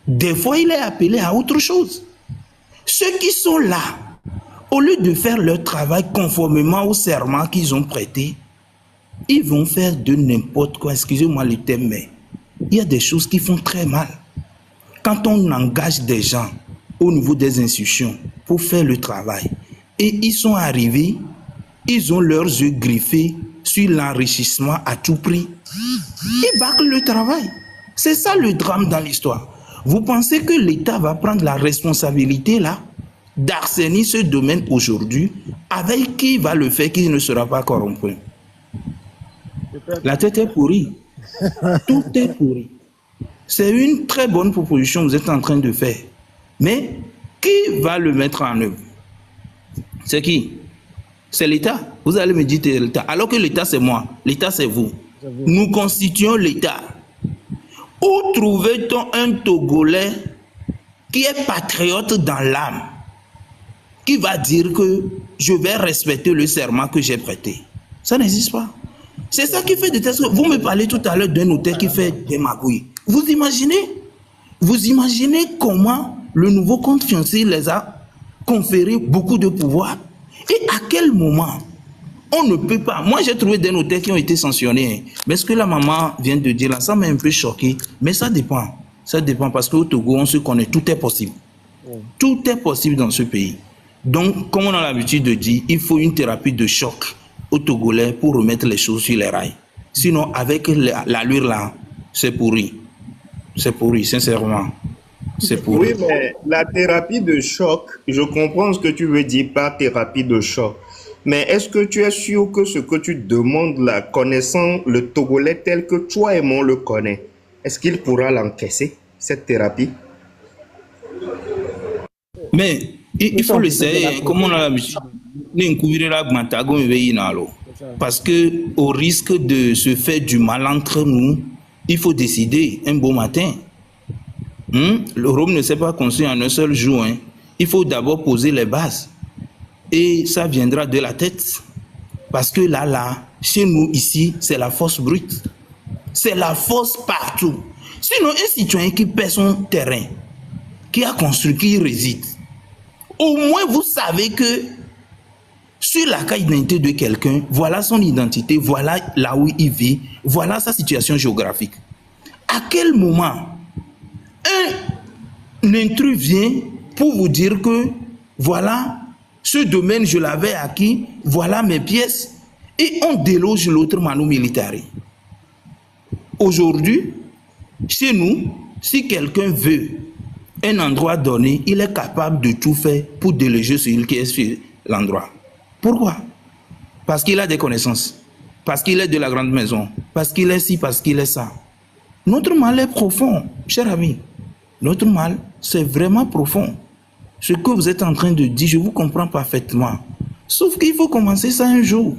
Des fois, il est appelé à autre chose. Ceux qui sont là, au lieu de faire leur travail conformément au serment qu'ils ont prêté, ils vont faire de n'importe quoi. Excusez-moi le terme, mais il y a des choses qui font très mal. Quand on engage des gens au niveau des institutions pour faire le travail, et ils sont arrivés ils ont leurs yeux griffés sur l'enrichissement à tout prix. Ils bâclent le travail. C'est ça le drame dans l'histoire. Vous pensez que l'État va prendre la responsabilité là d'assainir ce domaine aujourd'hui, avec qui va le faire qu'il ne sera pas corrompu? La tête est pourrie. Tout est pourri. C'est une très bonne proposition que vous êtes en train de faire. Mais qui va le mettre en œuvre? C'est qui? C'est l'État. Vous allez me dire que c'est l'État. Alors que l'État, c'est moi. L'État, c'est vous. Nous constituons l'État. Où trouve-t-on un Togolais qui est patriote dans l'âme, qui va dire que je vais respecter le serment que j'ai prêté? Ça n'existe pas. C'est ça qui fait des tests. Vous me parlez tout à l'heure d'un notaire qui fait des magouilles. Vous imaginez comment le nouveau compte financier les a conféré beaucoup de pouvoir? Et à quel moment on ne peut pas? Moi, j'ai trouvé des notaires qui ont été sanctionnés. Mais ce que la maman vient de dire là, ça m'a un peu choqué. Mais ça dépend. Ça dépend parce qu'au Togo, on se connaît. Tout est possible. Tout est possible dans ce pays. Donc, comme on a l'habitude de dire, il faut une thérapie de choc aux Togolais pour remettre les choses sur les rails. Sinon, avec l'allure là, c'est pourri. C'est pourri, sincèrement. C'est pourri. Oui, mais la thérapie de choc, je comprends ce que tu veux dire par thérapie de choc. Mais est-ce que tu es sûr que ce que tu demandes là, connaissant le Togolais tel que toi et moi le connaît, est-ce qu'il pourra l'encaisser, cette thérapie? Mais il faut l'essayer, comme on a l'habitude. Parce que au risque de se faire du mal entre nous, il faut décider un beau matin. Le Rome ne s'est pas construit en un seul jour. Il faut d'abord poser les bases. Et ça viendra de la tête. Parce que là, chez nous, ici, c'est la force brute. C'est la force partout. Sinon, un citoyen qui paie son terrain, qui a construit, qui réside, au moins vous savez que sur la carte d'identité de quelqu'un, voilà son identité, voilà là où il vit, voilà sa situation géographique. À quel moment un intrus vient pour vous dire que voilà, ce domaine je l'avais acquis, voilà mes pièces, et on déloge l'autre manu militari. Aujourd'hui, chez nous, si quelqu'un veut un endroit donné, il est capable de tout faire pour déloger celui qui est sur l'endroit. Pourquoi? Parce qu'il a des connaissances, parce qu'il est de la grande maison, parce qu'il est ci, parce qu'il est ça. Notre mal est profond, cher ami. Notre mal, c'est vraiment profond. Ce que vous êtes en train de dire, je vous comprends parfaitement. Sauf qu'il faut commencer ça un jour.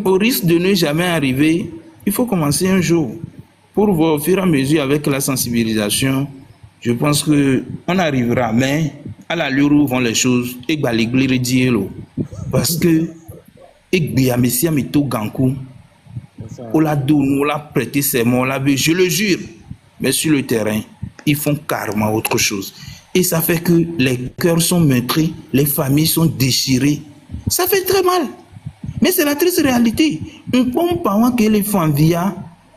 Au risque de ne jamais arriver, il faut commencer un jour. Pour voir au fur et à mesure avec la sensibilisation, je pense qu'on arrivera. Mais à l'allure où vont les choses, parce que je le jure, mais sur le terrain, ils font carrément autre chose. Et ça fait que les cœurs sont meurtris, les familles sont déchirées. Ça fait très mal. Mais c'est la triste réalité. On peut pas que les femmes via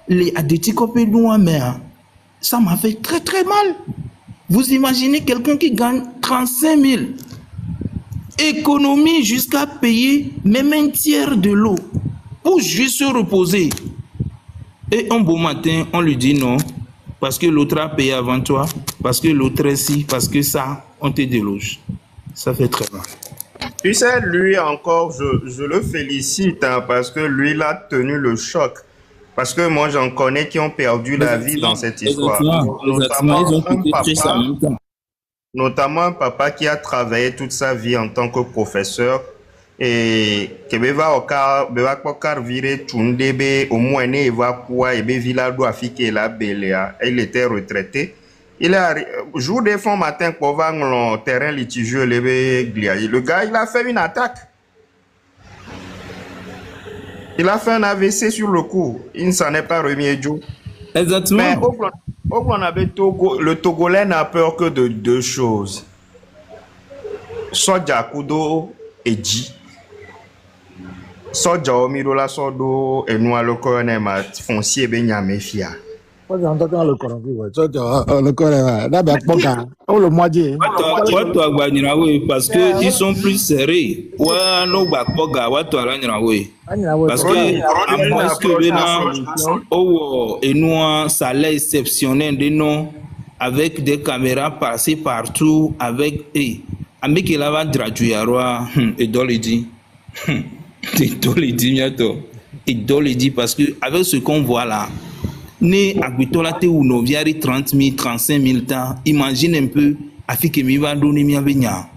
les adéticopés mère. Ça m'a fait très très mal. Vous imaginez quelqu'un qui gagne 35 000, économie jusqu'à payer même un tiers de l'eau pour juste se reposer. Et un beau matin, on lui dit non, parce que l'autre a payé avant toi, parce que l'autre est ci, parce que ça, on te déloge. Ça fait très mal. Tu sais, lui encore, je le félicite parce que lui, il a tenu le choc. Parce que moi, j'en connais qui ont perdu la vie dans cette histoire. Notamment un papa qui a travaillé toute sa vie en tant que professeur et qui va virer Tundebe au moins il était retraité. Il a jour des fonds matin pour voir le terrain litigieux le gars il a fait une attaque. Il a fait un AVC sur le coup. Il ne s'en est pas remis. Exactement. Mais le Togolais n'a peur que de deux choses. Soja Kudo et Dji. Soja Omirola Sodo et Noa le colonel foncier Benyamefia. Moi, j'ai entendu le Coran. Le Coran, là, ben, on le moitié. Parce qu'ils sont plus serrés. Ouais, no bakpoga, parce que, à moins que et nous, ça l'est exceptionnel de nous, avec des caméras passées partout, avec, avec qui va traduire, et doit le dire. Il doit le dire, parce que, avec ce qu'on voit là, né à Guitolate ou no viari 30 000, 35 000 temps, imagine un peu, Afrique mi va donner mi avenia.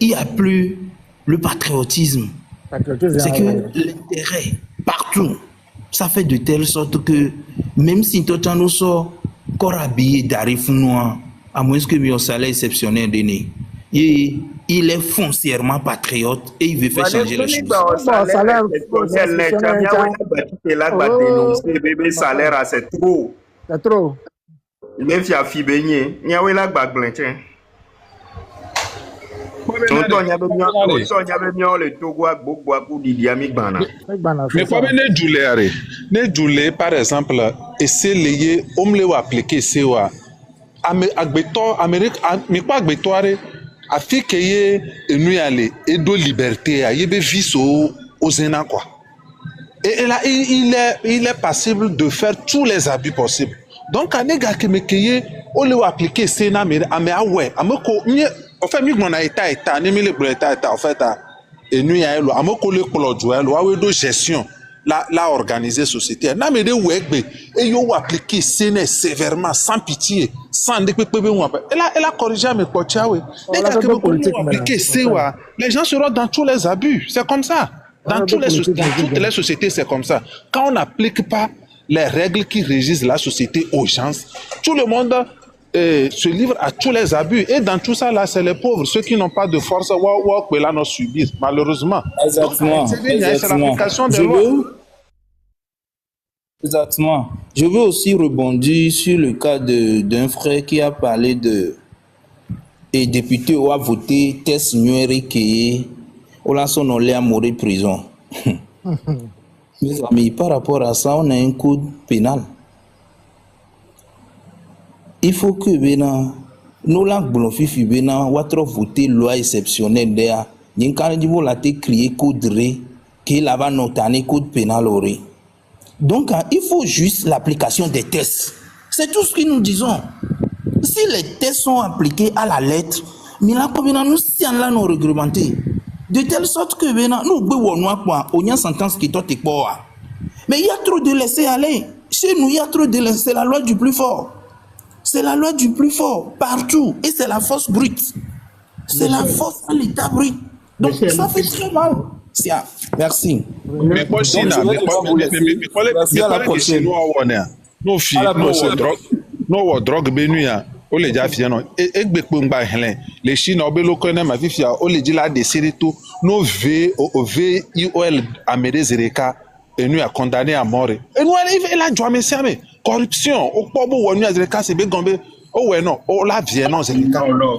Il n'y a plus le patriotisme. C'est que l'intérêt, partout, ça fait de telle sorte que, même si tout le monde sort, corps habillé d'arrivement, à moins que mi salaire exceptionnel donné, il est foncièrement patriote et il veut faire changer les choses. Salaire, c'est trop. C'est trop. Il y a fibénier. Il y a la bague mais quoi ne joule par exemple essayer lié omle appliquer c'est wa agbeto Amérique mais quoi agbeto are Afrique ye enu aller et de liberté a yebe vie aux zéna quoi et là il est passible de faire tous les abus possibles donc un gars qui me keye on le appliquer c'est na mais ouais ameko en fait mi gbona état ni mi le état en fait et nous ya elo ameko le plojo elo awe do gestion la organiser société na me de wegbe et yo appliquer c'est sévèrement sans pitié sans de pépé on appelle elle a corrigé mes pochawe les gars que appliquer c'est wa les gens seront dans tous les abus c'est comme ça dans toutes les sociétés c'est comme ça quand on n'applique pas les règles qui régissent la société aux gens tout le monde se livre à tous les abus et dans tout ça là c'est les pauvres ceux qui n'ont pas de force que là nous subir malheureusement. Exactement. Donc, c'est l'application des lois. Exactement. Je veux aussi rebondir sur le cas d'un frère qui a parlé de et député ou a voté test nuérique qui on l'a son à mourir prison. Mes amis, par rapport à ça on a un code pénal. Il faut que nous l'avons fait voter loi exceptionnelle d'ailleurs. N'y a la créer code qui là-bas notamment code pénal. Donc il faut juste l'application des tests. C'est tout ce que nous disons. Si les tests sont appliqués à la lettre, mais là nous si on l'a non réglementé, de telle sorte que nous on y a sentence qui doit être quoi. Mais il y a trop de laisser aller. Chez nous il y a trop de laisser la loi du plus fort. C'est la loi du plus fort, partout. Et c'est la force brute. C'est la force à l'état brut. Donc, ça fait très mal. Merci. Mais moi, si, nous, drogue, bénuia. O le ja fie no egbe kpongba helen le shi na obelo ko na ma fifia o le ji la de sirito no VIOL amérezereka enu a condamné à mort enu la joie me siame corruption o po bo wonu azereka se be gombe o we no o la vie no zereka non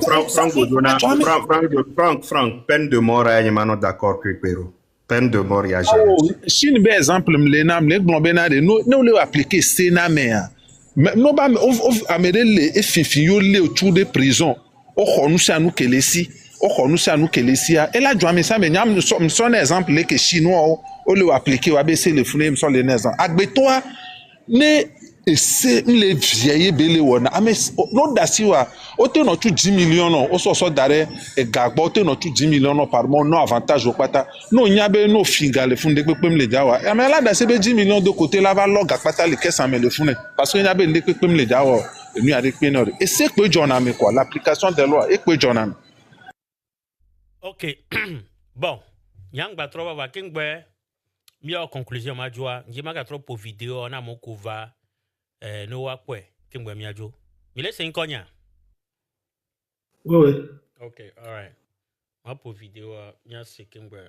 Franck peine de mort à yemano d'accord que pero peine de mort ya Chine be exemple mlena mle glombe na de no le appliquer sena mea no ba amerele efifi yo le autour de prison o khonu sanu kelesi et la joie me ça me nyam son exemple le que chinois o le appliquer wa baisser le founé me son les naisans agbetoa ne ese le vieille bele wona ame no dasiwa o te no tu 10 millions no o so dare e gagbo o te no tu 10 millions no par mois no avantage o pata no nyabe no finga le funde pepem le jawa e ame la dasi be 10 millions de côté là va log pata le caisse ame le fune parce que nyabe le pepem le jawa e nu ari penor et c'est que jona me quoi l'application des lois et que jona OK. Bon, yang ba troba ba kingbe mi en conclusion ma joie ngima ka trop pour vidéo na mo cover no wa kwe kingbe mi ajo mi laisse inkonya. Ouais. OK, all right. Ma pour vidéo mi a se kingbe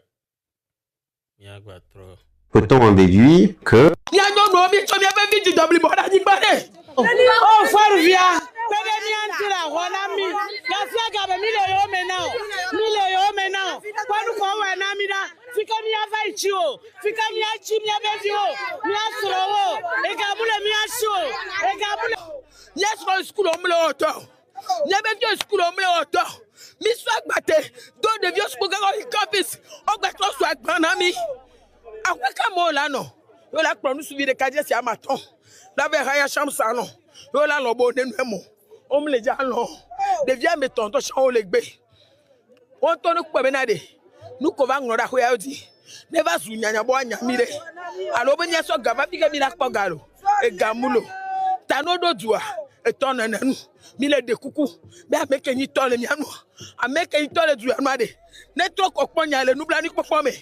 mi agba trop. Peut-on en déduire que Ya no no mi so mi be vi di double boda ni gbade. Oh farvia. Bebe mi antira wona mi. Gasia ga be mi le yo me now. Kwanu ko wa na mi da. fika mia vaichio fika mia chimia bevio mia srowo e gabule mia sho e gabule yes go school o mle oto ye bevio school o mle oto mi so agbate do de vieux school go campus o gba to so agban na mi akweka mo la no yo la pronounce vi de kaje si amaton la be haya shamsa no yo la lobo nenu emo o mle ja lo de vieux me tonto chan o le gbe won to no pe benade nu ko ba ngora ho ya odi never zu nyanya bo anya mire alo be nya so gaba bi ga mi la po galo e gamulo tanodo dua e ton nanu mi le de kuku be ameke ni tole mi anu ameke ni tole du anu ade network okponya le nubla ni popo me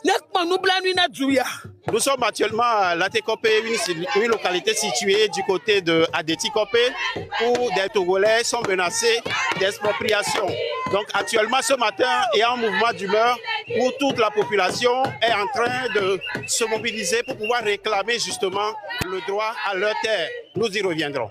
nekpo nubla ni na duya. Nous sommes actuellement à Latécopé, une localité située du côté de Adéticopé, où des Togolais sont menacés d'expropriation. Donc actuellement, ce matin, il y a un mouvement d'humeur où toute la population est en train de se mobiliser pour pouvoir réclamer justement le droit à leur terre. Nous y reviendrons.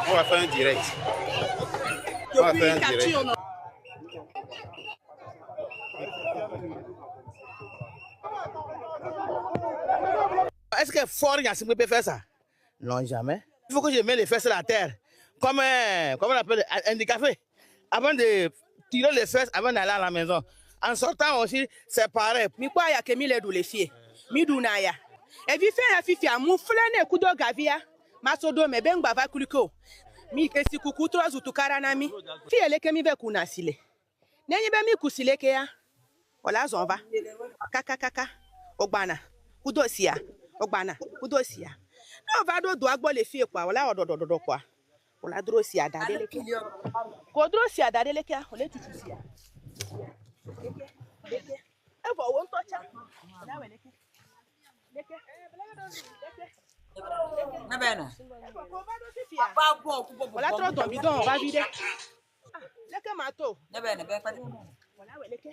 On va faire un direct. On va faire un direct. Est-ce que fort Yassine peut faire ça? Non, jamais. Il faut que je mette les fesses sur la terre. Comme on appelle un handicapé. Avant de tirer les fesses, avant d'aller à la maison. En sortant aussi, c'est pareil. Mi kwa ya kemi le doule fie. Mi duna ya. E vi fe ya fifi a mu flene kudo gavia. Masodo me beng bava kuliko. Mi kesi kuku trozu tukara na mi. Fi ele kemi ve kuna sile. Nenye be mi kusile ke ya. Ola zonva. Kaka kaka. Ogbana. Kudo siya. Ogbana. Kudo siya. No va do do agbo le fie kwa. Ola odododo kwa. Ola dro siya dadele ke. Ko dro siya dadele ke. Ole tutu siya. Leke. Evo won tocha. Ola we leke. Leke. Na bena. Ola tro ton bidon on va vider. Leke mato. Na bena be padi. Ola we leke.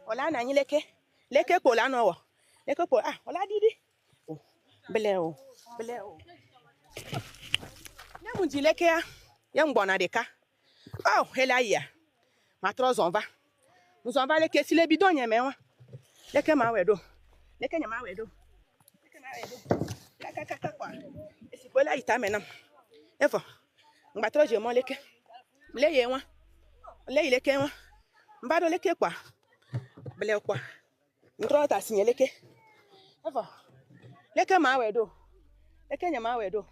Ola na yin leke. Leke po la no wo. Leke po ola didi. Bele o. Bele o. Na munji leke ya. Ya ngbona de ka. Oh, hela ya. Matro zonva. Nous on va leke si le bidon nyeme wa. Leke ma wedo. Leke nyama wedo. Leke ma wedo. Leke kaka kwa. Esi ko la ita menam. Efo. Ngbatro je mo leke. Le ye wa. Le leke wa. Mbado leke kwa. Bele kwa. Ntro ta sinye leke. Efo. Leke ma wedo. Leke nyama wedo.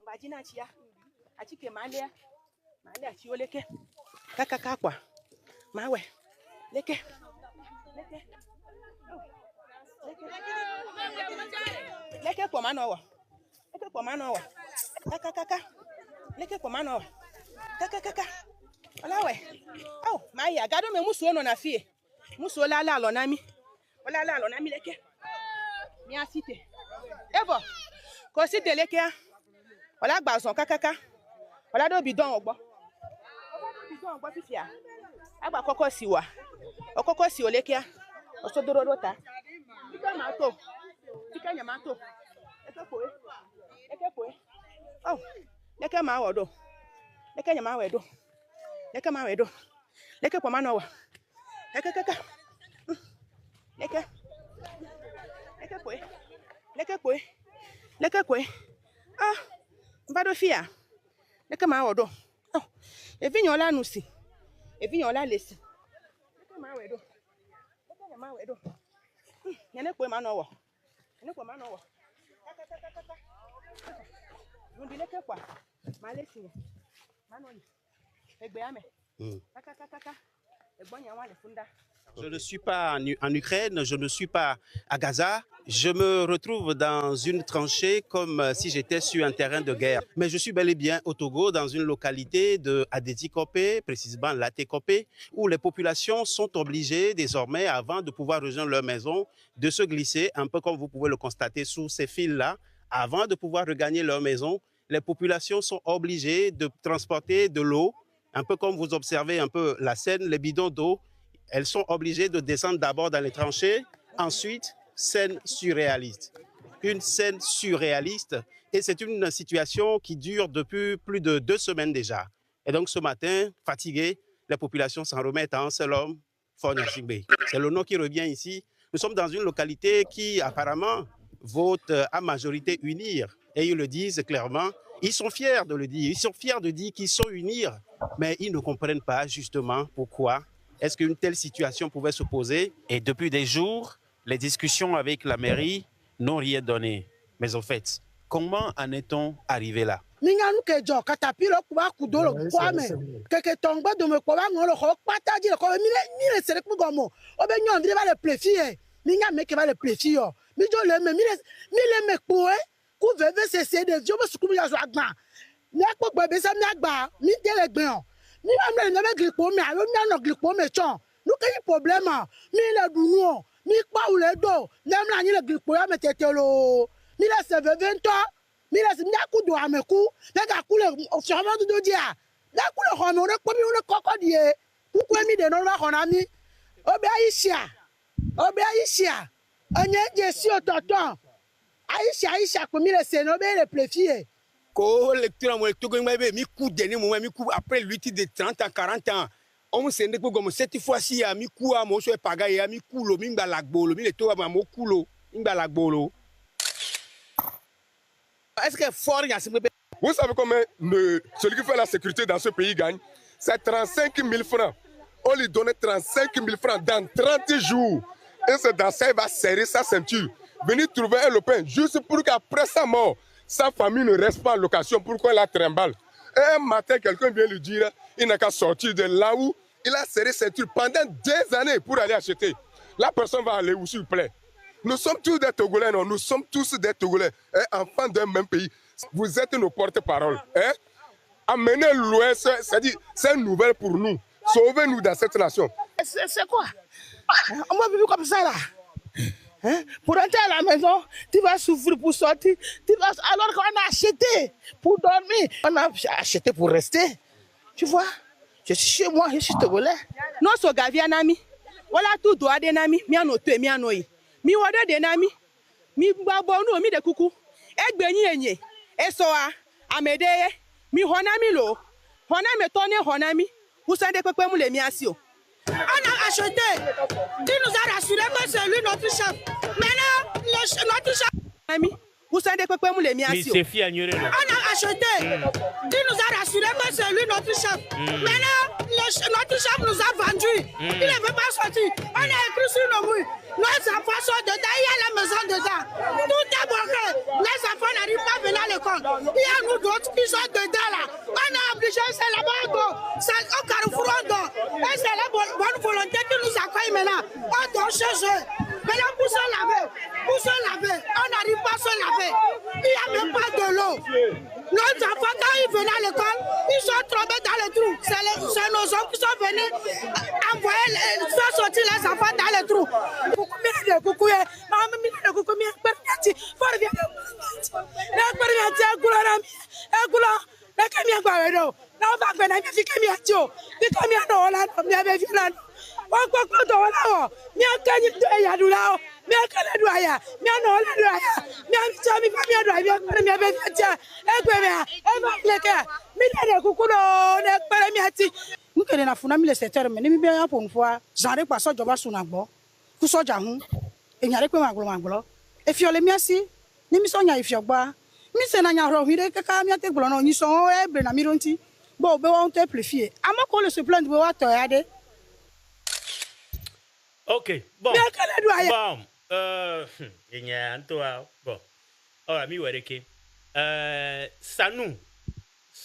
Ngbaji na chia. Achike malia. Malia chi oleke. Kaka kakwa. Mawe. Leke. Leke. Leke kwa manowa. Leke kwa manowa. Kaka kaka. Leke kwa manowa. Kaka kaka. Olawe. Oh, maya gado me musu ono na fie. Musu olala alo na mi. Olala alo na mi leke. Mi asite. Evo. Ko si de leke a. Ola gba son kaka kaka. Ola do bidon ogbo. Bidon ogbo fifia. Agba koko siwa. Okoko si oleke a. Osodoro ta. Tika mato. Tika nyamato. Eke poe. Eke poe. Oh. Leke ma wodo. Leke nyama wedo. Leke ma wedo. Leke kwa manowa. Leke kaka. Leke. Leke poe. Leke poe. Leke poe. Ah. Mbado fia. Leke ma wodo. Oh. Evinyo la nusi. Evinyo la lesi. Leke ma wedo. Leke nyama wedo. Yene poe manowa. Yene kwa manowa. Kaka kaka kaka. Nundi leke kwa. Malesi. Manoni. Egbe ame. Kaka kaka kaka. Egbonya wa le funda. Je ne suis pas en Ukraine, je ne suis pas à Gaza. Je me retrouve dans une tranchée comme si j'étais sur un terrain de guerre. Mais je suis bel et bien au Togo, dans une localité de Adéticopé, précisément Latécopé, où les populations sont obligées désormais, avant de pouvoir rejoindre leur maison, de se glisser, un peu comme vous pouvez le constater sous ces fils-là. Avant de pouvoir regagner leur maison, les populations sont obligées de transporter de l'eau, un peu comme vous observez un peu la scène, les bidons d'eau. Elles sont obligées de descendre d'abord dans les tranchées Ensuite, scène surréaliste. Une scène surréaliste. Et c'est une situation qui dure depuis plus de 2 semaines déjà. Et donc ce matin, fatigué, les populations s'en remettent à un seul homme, Fogna Sigbe. C'est le nom qui revient ici. Nous sommes dans une localité qui apparemment vote à majorité unir. Et ils le disent clairement. Ils sont fiers de le dire. Ils sont fiers de dire qu'ils sont unir. Mais ils ne comprennent pas justement pourquoi est-ce qu'une telle situation pouvait se poser. Et depuis des jours, les discussions avec la mairie n'ont rien donné. Mais en fait, comment en est-on arrivé là? Minganu ke jo katapilo kuba kudolo kwame keke tongba do me kwa ngolo ko pataji ko mire sere ku gomo obe nyon dire ba le plefie minga me ke ba le plefie yo mi jo le me mire me poe ku veve cc de jo be suku ya zo agba mi akpo gbe be sa mi agba mi dele gbe on mi ma me me gripo mi aro mi no gripo me chon nu ke problème mi le dunu mi pa u le do nem la ni le gripo ya me tetelo mi le se veve nto mira si mnyaku do ameku mega kule ofama do dia na kule ho me one pomi one kokodie kuku emi de no ba hona mi obe aisha anye jesi ototon aisha ko mire se no be le plefie ko lecture mo lecture ngba be mi ku de ni mo mi ku après lutte de 30 à 40 ans on se ndeko gomo cette fois-ci ya mi ku a mo so paga ya mi ku lo mi ngba lagbolo mi le to ba mo ku lo ngba lagbolo. Est-ce que fort y a Vous savez combien celui qui fait la sécurité dans ce pays gagne? C'est 35 000 francs. On lui donnait 35 000 francs dans 30 jours. Et c'est dans ça qu'il va serrer sa ceinture. Venir trouver un lopin juste pour qu'après sa mort, sa famille ne reste pas en location. Pourquoi il la trimballe? Et un matin, quelqu'un vient lui dire il n'a qu'à sortir de là où il a serré sa ceinture pendant des années pour aller acheter. La personne va aller où, s'il vous plaît? Nous sommes tous des Togolais, non? Nous sommes tous des Togolais, enfants d'un même pays. Vous êtes nos porte-parole. Amenez loin, c'est-à-dire, c'est une nouvelle pour nous. Sauvez-nous dans cette nation. C'est quoi? On va vivre comme ça là. Pour entrer à la maison, tu vas souffrir pour sortir. Alors qu'on a acheté pour dormir. On a acheté pour rester. Tu vois? Je suis chez moi, je suis Togolais. Non, so gavianami. Voilà tout doigt de nami. Miano te miano yi. Mi wade de nami mi babonu mi de kuku egbenyi enye esoa amedeye mi honami lo honami tone honami usande pepe mu le mi asi o. On a acheté. Tu nous as rassuré que c'est lui notre chef. Maintenant notre chef ami usande pepe mu le mi asi o. On a acheté. Tu nous as rassuré que c'est lui notre chef. Maintenant notre chef nous a vendu. Il ne veut pas sortir. On a écrit sur nos murs. Nos enfants sont dedans, il y a la maison dedans. Tout est bloqué. Les enfants n'arrivent pas à venir à l'école. Il y a nous d'autres qui sont dedans là. On a obligé, c'est là-bas, c'est au Carrefour, on dort. Et c'est la bonne volonté qui nous accueille maintenant. On dort chez eux. Maintenant, pour se laver, on n'arrive pas à se laver. Il n'y a même pas de l'eau. Nos enfants, quand ils venaient à l'école, ils sont tombés dans le trou. C'est nos hommes qui sont venus faire sortir les enfants dans le trou. Mukele na funa mi le secteur me ni mi be yan pour une fois j'arrive pas so joba sunagbo ku soja hu enyare pe maglo e fi ole mi asi ni mi so nya ifi ogba mi se na nya ro hire kaka mi ate gbo na onyi so e bre na mi ronti bo be won te plefie amako le se plaindre be wa to ya de. OK, bon. Antoa, bon. Ora mi wereke. Sanu.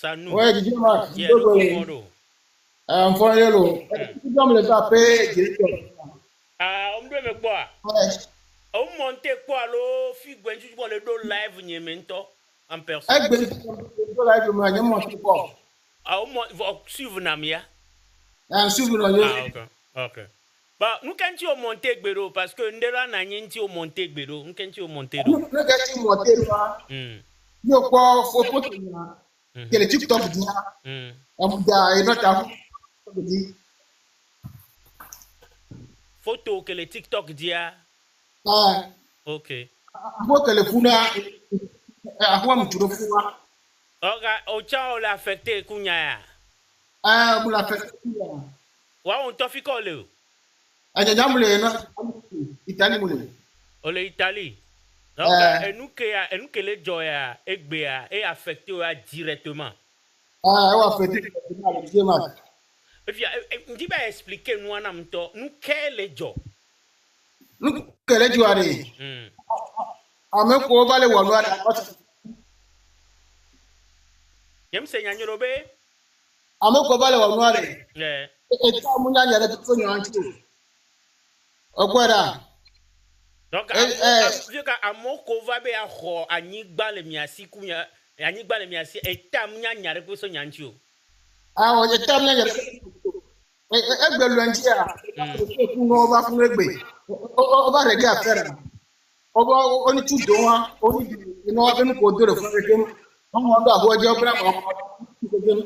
Ouais, DJ Max. Yellow. Tu dois me le taper directeur. On doit me boire. On monte quoi lo fi gwenju bo le do live nyemento en personne. Live moi je monte quoi. On suivre namia. Suivre OK. Bah, nous quand tu au monter gbero parce que ndela na nyinti au monter gbero, nous quand tu au monter do. Nous quand tu monter là. Yo quoi photo que le TikTok dit. On da et notre photo que le TikTok dit. Ok. Abo telefona ahwa mturofuwa. Oga, ocha o la affecté kunya ya. Bula fekula. Wa on to fi ko le. Aja jamule na Italie mule. O le Italie. Donc enu ke le joya egbe ya e affecté o directement. Wa fekula directement. Et puis ndi ba expliquer nous ana mto, nous ke le jo. Nous ke le jo are. Ame ko bale wonu ada. Yem se nyanyoro be. Ame ko bale wonu are. Eta munya nyare to nyanchi. Okwera. Donc vu que amoko va be a ho anyigba le miasi kunya anyigba le miasi eta munya nyare ko so nyanchi. O eta munya nyare. Egbe lu anji a. Ku no ba fun egbe. O ba rege afera. Oba oni tu do wa oni ino wa benu ko do le fun egbe. Wọ́n mọ̀ ọ́dọ̀ àbọ̀ ọjọ́ bíra mọ̀ ọ́n.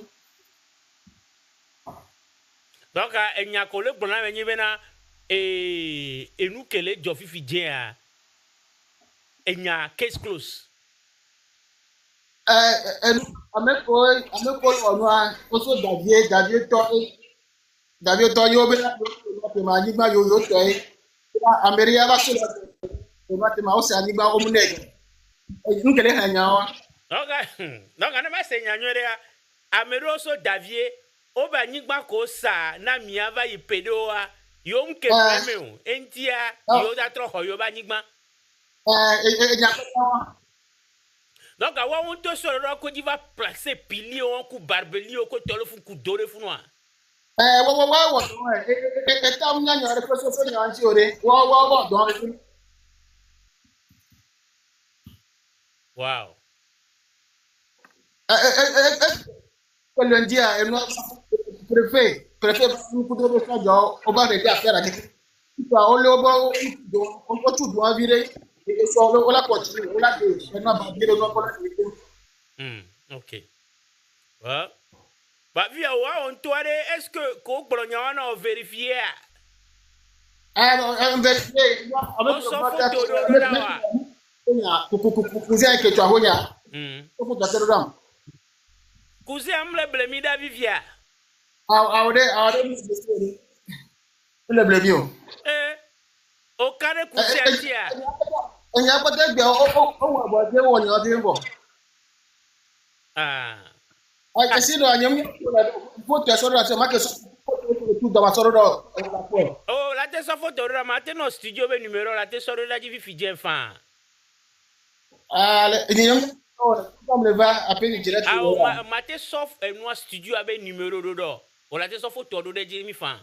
Donc enya ko le gbona me nyi bena enu kele jo fifi je a enya case close. Ameko onu a oso David to yo bena to ma nyi gba yo to e. Ameria ba so ba te ma o se ani gba o mu ne. Nkele hanya wa. Donc ana ma se nyanywere a amero so davie oba nyigba ko sa na miava ipedoa yom ke meme entia yo da tro ho yo ba nyigba donc awa won to so ro ko diva placer pili on ku barbeli o ko tolo fu ku dore fu no wo eta mnyanyo re ko so nyanchi ore wo don. Wow. Lundi a préfet ku do so jo o ba re dia fera ni. O le obo o tu do avire e so o la continue o la de na ba dire no ko la. OK. Wa ba via wa on toare est-ce que ko gboronya wa na vérifier on vérifier avec le photo onya kukukukuze ke twa honya o ko gatero dam kuze amle blemida vivia awde le blemio o kare kuze atia onya ko te gbe o wa bo de won yo de bo ai si do anyam photo so do se ma ke so tu da ma so do la te so photo do ma te no studio be numero la te so do la di fi je fa comme le va appeler direct. Maté sauf un studio avec numéro dodo. On a des photos de Jeremy Fan.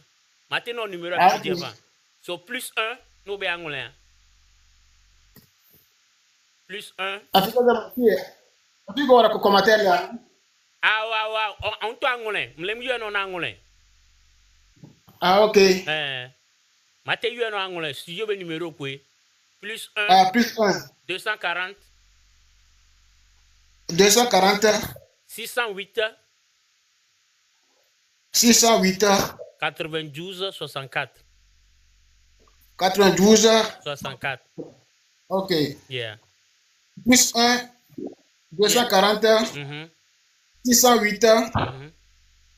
Maté non numéro avec Jeremy Fan. So plus 1, nous be angolais. Plus 1. Tu go ra ko commentaire là. On to angolais. Mlem yo non angolais. OK. Maté yo non angolais. Studio be numéro quoi? Plus 1. Plus 1. 240 608 92 64 64. OK. Yeah. Plus 1 240 608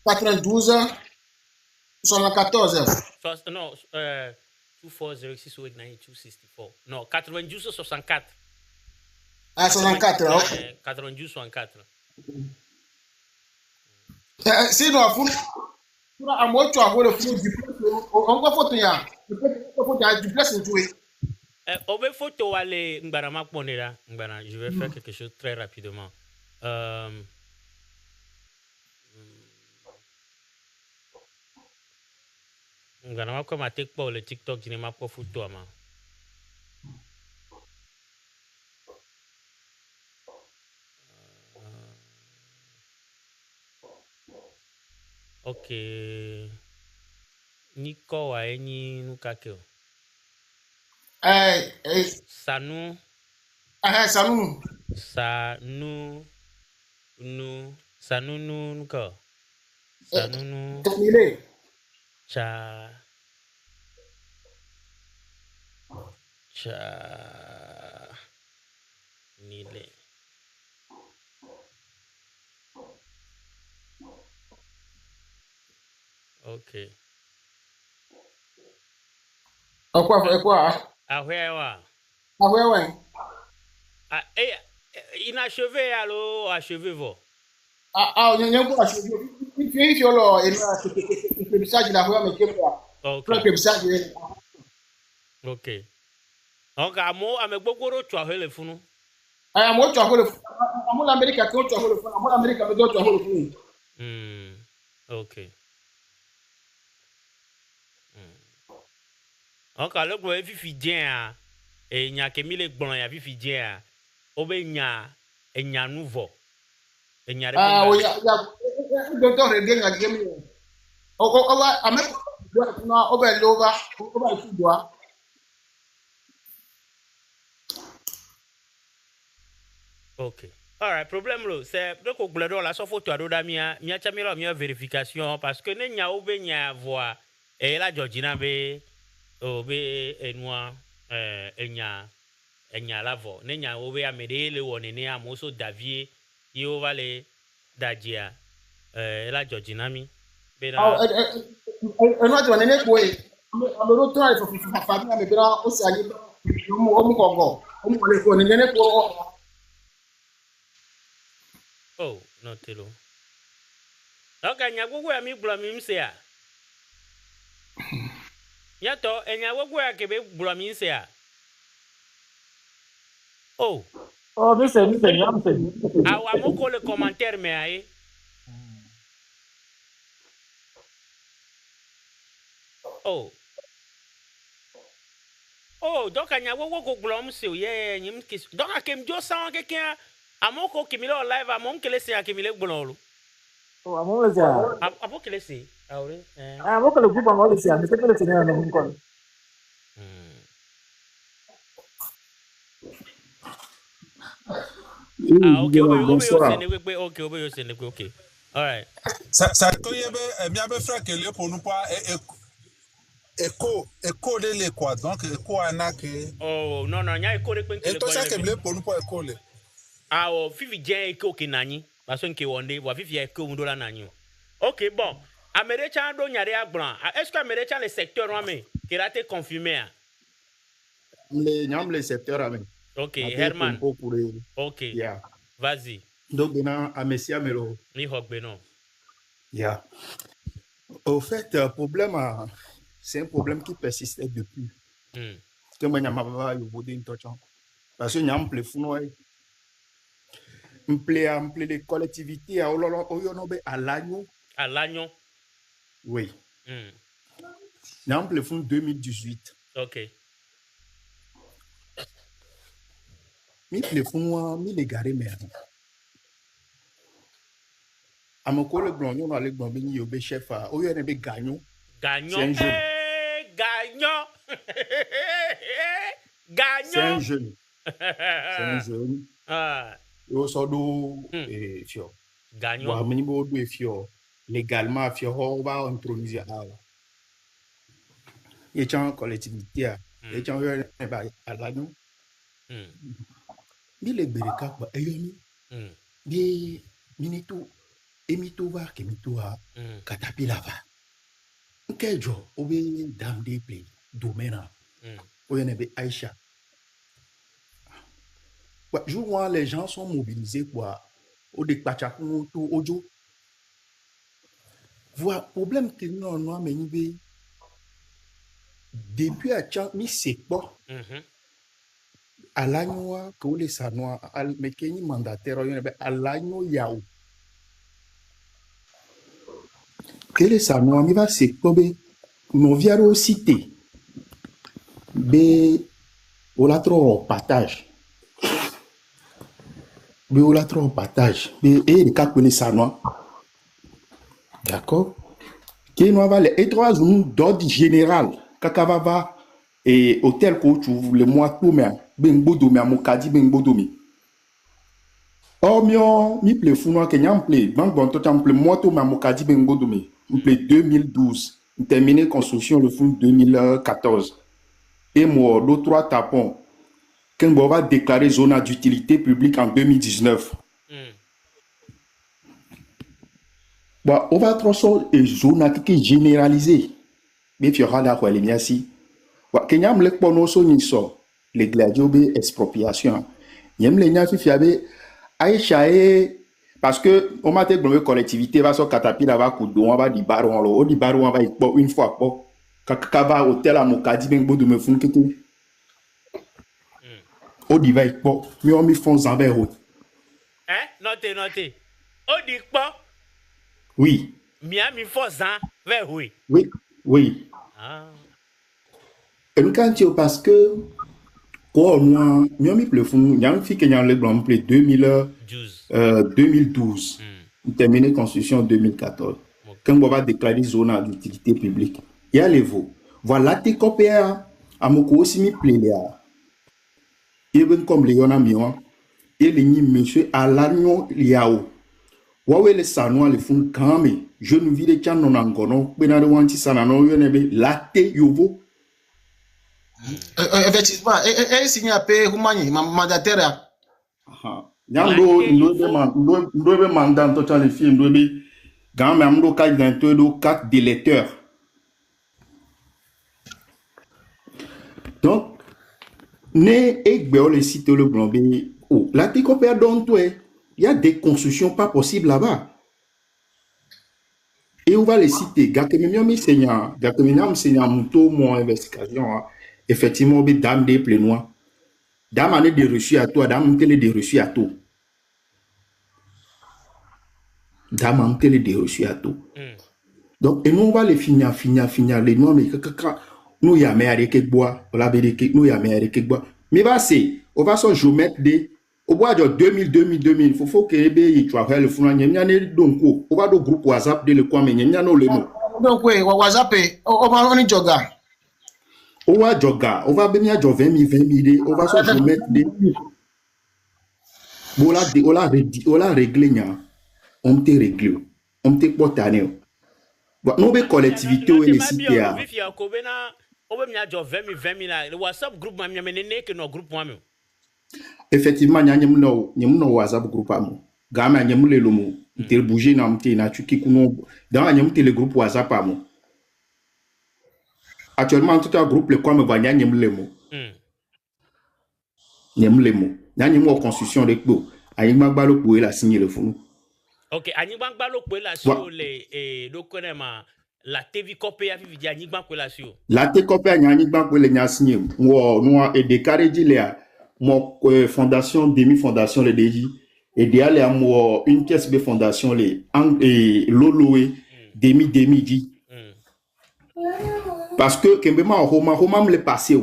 92 74. Non, 240 608 92 64. Non, 92 64. 64, OK. 92 64. Sinon, pour avoir tu avoir le flou du on va photo ya. Du place où tu es. On va photo aller Mbarama Ponera. Mbara, je vais faire quelque chose très rapidement. Mbarama comme à TikTok le TikTok je n'ai pas photo à moi. OK. Niko wa enyi nukakeo. Sanu. Sanu. Sanu nuko. Sanu. Tamile. Cha. Nile. Ok. Quoi? Ahwewa. Ouais. Ah, inachevé alors achevé vous. On y a quoi? Il fait là, et le message de la voix, mais qu'est-ce Ok. que message? Ok. Donc ame gbogbo tu ahwe le funu. Ah, moi tu as le moi l'Amérique a quoi tu as le moi l'Amérique a tu as le Ok. Donc alors que fifi dien e nya kemile gbon ya fifi dien obe nya enya nouveau. Enya re. Ah oui, docteur Regen a game. On va à mettre on va l'over, on va tout droit. Ok. Alright, problème là, c'est donc au glado la so photo adoda mia chamira mia vérification parce que ne nya obe nya voix et la Georgina be obe enwa enya lavo ne nya obe amede le wonene amoso davie yo vale dajia la Georgina mi be na No tu nene boy. Amero try for family me bra o se ayi o mu kongo. O mu le ko nene ko. Oh, no telo. Okay, nya gogo ya mi bula mi mse ya. Yato, enya gogo ya kebe bula mi mse ya. Oh. Oh, mi se, yam se. Awa moko le commentaire me aye. Oh. Oh, donc anya gogo ko bula mse ye nyim kis. Donc akem jo sa quelqu'un amoko kimile o live amon kele se akimile gbololu. Oh, amon le ja. Apo kele se. Aure. Ah, amon le groupe amon le se, mais c'est que le seigneur no kon. Ok, obe yo sene ok. All right. Ça ko yebe mi abe fra ke le pour nous pas écho de le quoi donc écho anake. Oh, non nya écho de et toi ça que le pour nous pas écho le. Ah, oh, fifi jen écho ke nani parce que wonde wa fifi écho ndola nani. OK, bon. Américain do nyare agbran. Est-ce que américain le secteur rame qui a été confirmé? Le secteur rame. OK, Herman. OK. Yeah. Vas-y. Donc, maintenant, à Messia Melo. Mi hokbeno. Yeah. Au fait, problème, c'est un problème qui persistait depuis. Que moi, parce que nous avons appelé les collectivités à l'agneau. À l'agneau? Oui. Nous avons appelé 2018. OK. Le fond, les garés merde. À mon collègue blanc, on a les blancs, il y a chef à OUNB gagnant. Gagnant. Gagnant. Gagnant. C'est un jeune. C'est un jeune. Ah. Au sordo et fio. Gagnant. Wa minimum do fio. Légalement fio on va introniser à. Il y a une collectivité. Il y a un à l'agneau. Ni le bereka kwa eyoni ni minito emito va kemito a katapila va nkejo obe dam de play domena oyene be Aïcha. Jour où les gens sont mobilisés quoi au dépatchako to ojo voilà problème que nous on a mené depuis à chan mi c'est pas à l'agneau que les sanois al mekeni mandataire à l'agneau yao que les sanois mi va se kobe no viaro cité be olatro partage be olatro partage be et les cap les sanois d'accord que nous va les 3 jours d'ordre général kakavava et hôtel coach le mois tout mais bengodomi amokadi bengodomi oh mi ple funo que nyam ple bank bon to nyam ple moto mais amokadi bengodomi mi ple 2012 terminé construction le fond 2014 et moi, l'autre 3 tapons, quand on va déclarer zone d'utilité publique en 2019. Bon, on va trop sur une zone qui est généralisée. Mais il y aura là, les miens si. Bon, Kenya me pour nous sur les gladiobés expropriation. Il y a les gens qui fiaient Aïcha parce que on m'a dit que la collectivité va sur Caterpillar va couper, on va di baron là, on di baron on va une fois pas. Quand va hôtel à Mokadi ben de me font que tout. On dit va pas, mais on me font en verre. Hein? Notez. On dit pas. Oui. Miami Fozan vers oui. Oui. Ah. Et nous quand tu parce que quoi moi Miami le fond, il y a une fille qui a le blanc 2012. Terminé construction en 2014. Quand on va déclarer zone d'utilité publique. Il y a les veaux. Voilà tes copains à mon aussi mi plaît là. Et bien comme les yon et les ni monsieur à l'agnon liao. Wawe le sanoa le fun kame je ne vis les chan non angono benare wanti sanano yonebe latte yovo. Effectivement et signé à payer humani mandataire. Nyando ndobe mandat total film ndobe gam amdo ka identité do 4 délecteurs. Donc ne egbe o le site le blombe oh la técopère don toi il y a des constructions pas possibles là-bas. Et on va les citer. Gakemimiam Seigneur, Gakemimiam Seigneur Mouto, mon investigation, effectivement, on dame des plénois. Dame année de reçu à toi, dame télé de reçu à tout. Dame télé de reçu à tout. Donc, et nous, on va les finir, les noirs, mais nous, y a meilleur que bois, on l'a dit que nous, y a meilleur que bois. Mais va, c'est, on va se mettre des. Au bois de 2000, faut que tu vois le fond, il y a donc on va do groupe WhatsApp de le coin, mais il y a no le mot. Donc oui, WhatsApp, on va joga. On va joga, on va bien joga 20 000, on va se mettre des. On l'a réglé, on te réglé, on te porte à nous. Nous, les collectivités, on est cités. On va bien joga 20 000, le WhatsApp groupe, mais il que nos groupes, moi. Effectivement, il y a un WhatsApp groupe à moi. Gama, il y a un lomo. Il y a bougé dans le groupe WhatsApp à moi. Actuellement, tout un groupe, le quoi me va, il y a un lomo. Il y a un lomo. Il y a une construction de l'eau. Il y a un balo pour la signer le fond. Ok, il y a un balo pour la sur les la TV copé à vivre, il y a un balo pour la sur. La TV copé à un balo pour la signer. Moi, et des carrés d'Iléa. Mon fondation, demi-fondation, le DJ, et d'aller à moi une pièce de fondation, les loloé, demi-dit. Parce que, quand même, Roma me le passé.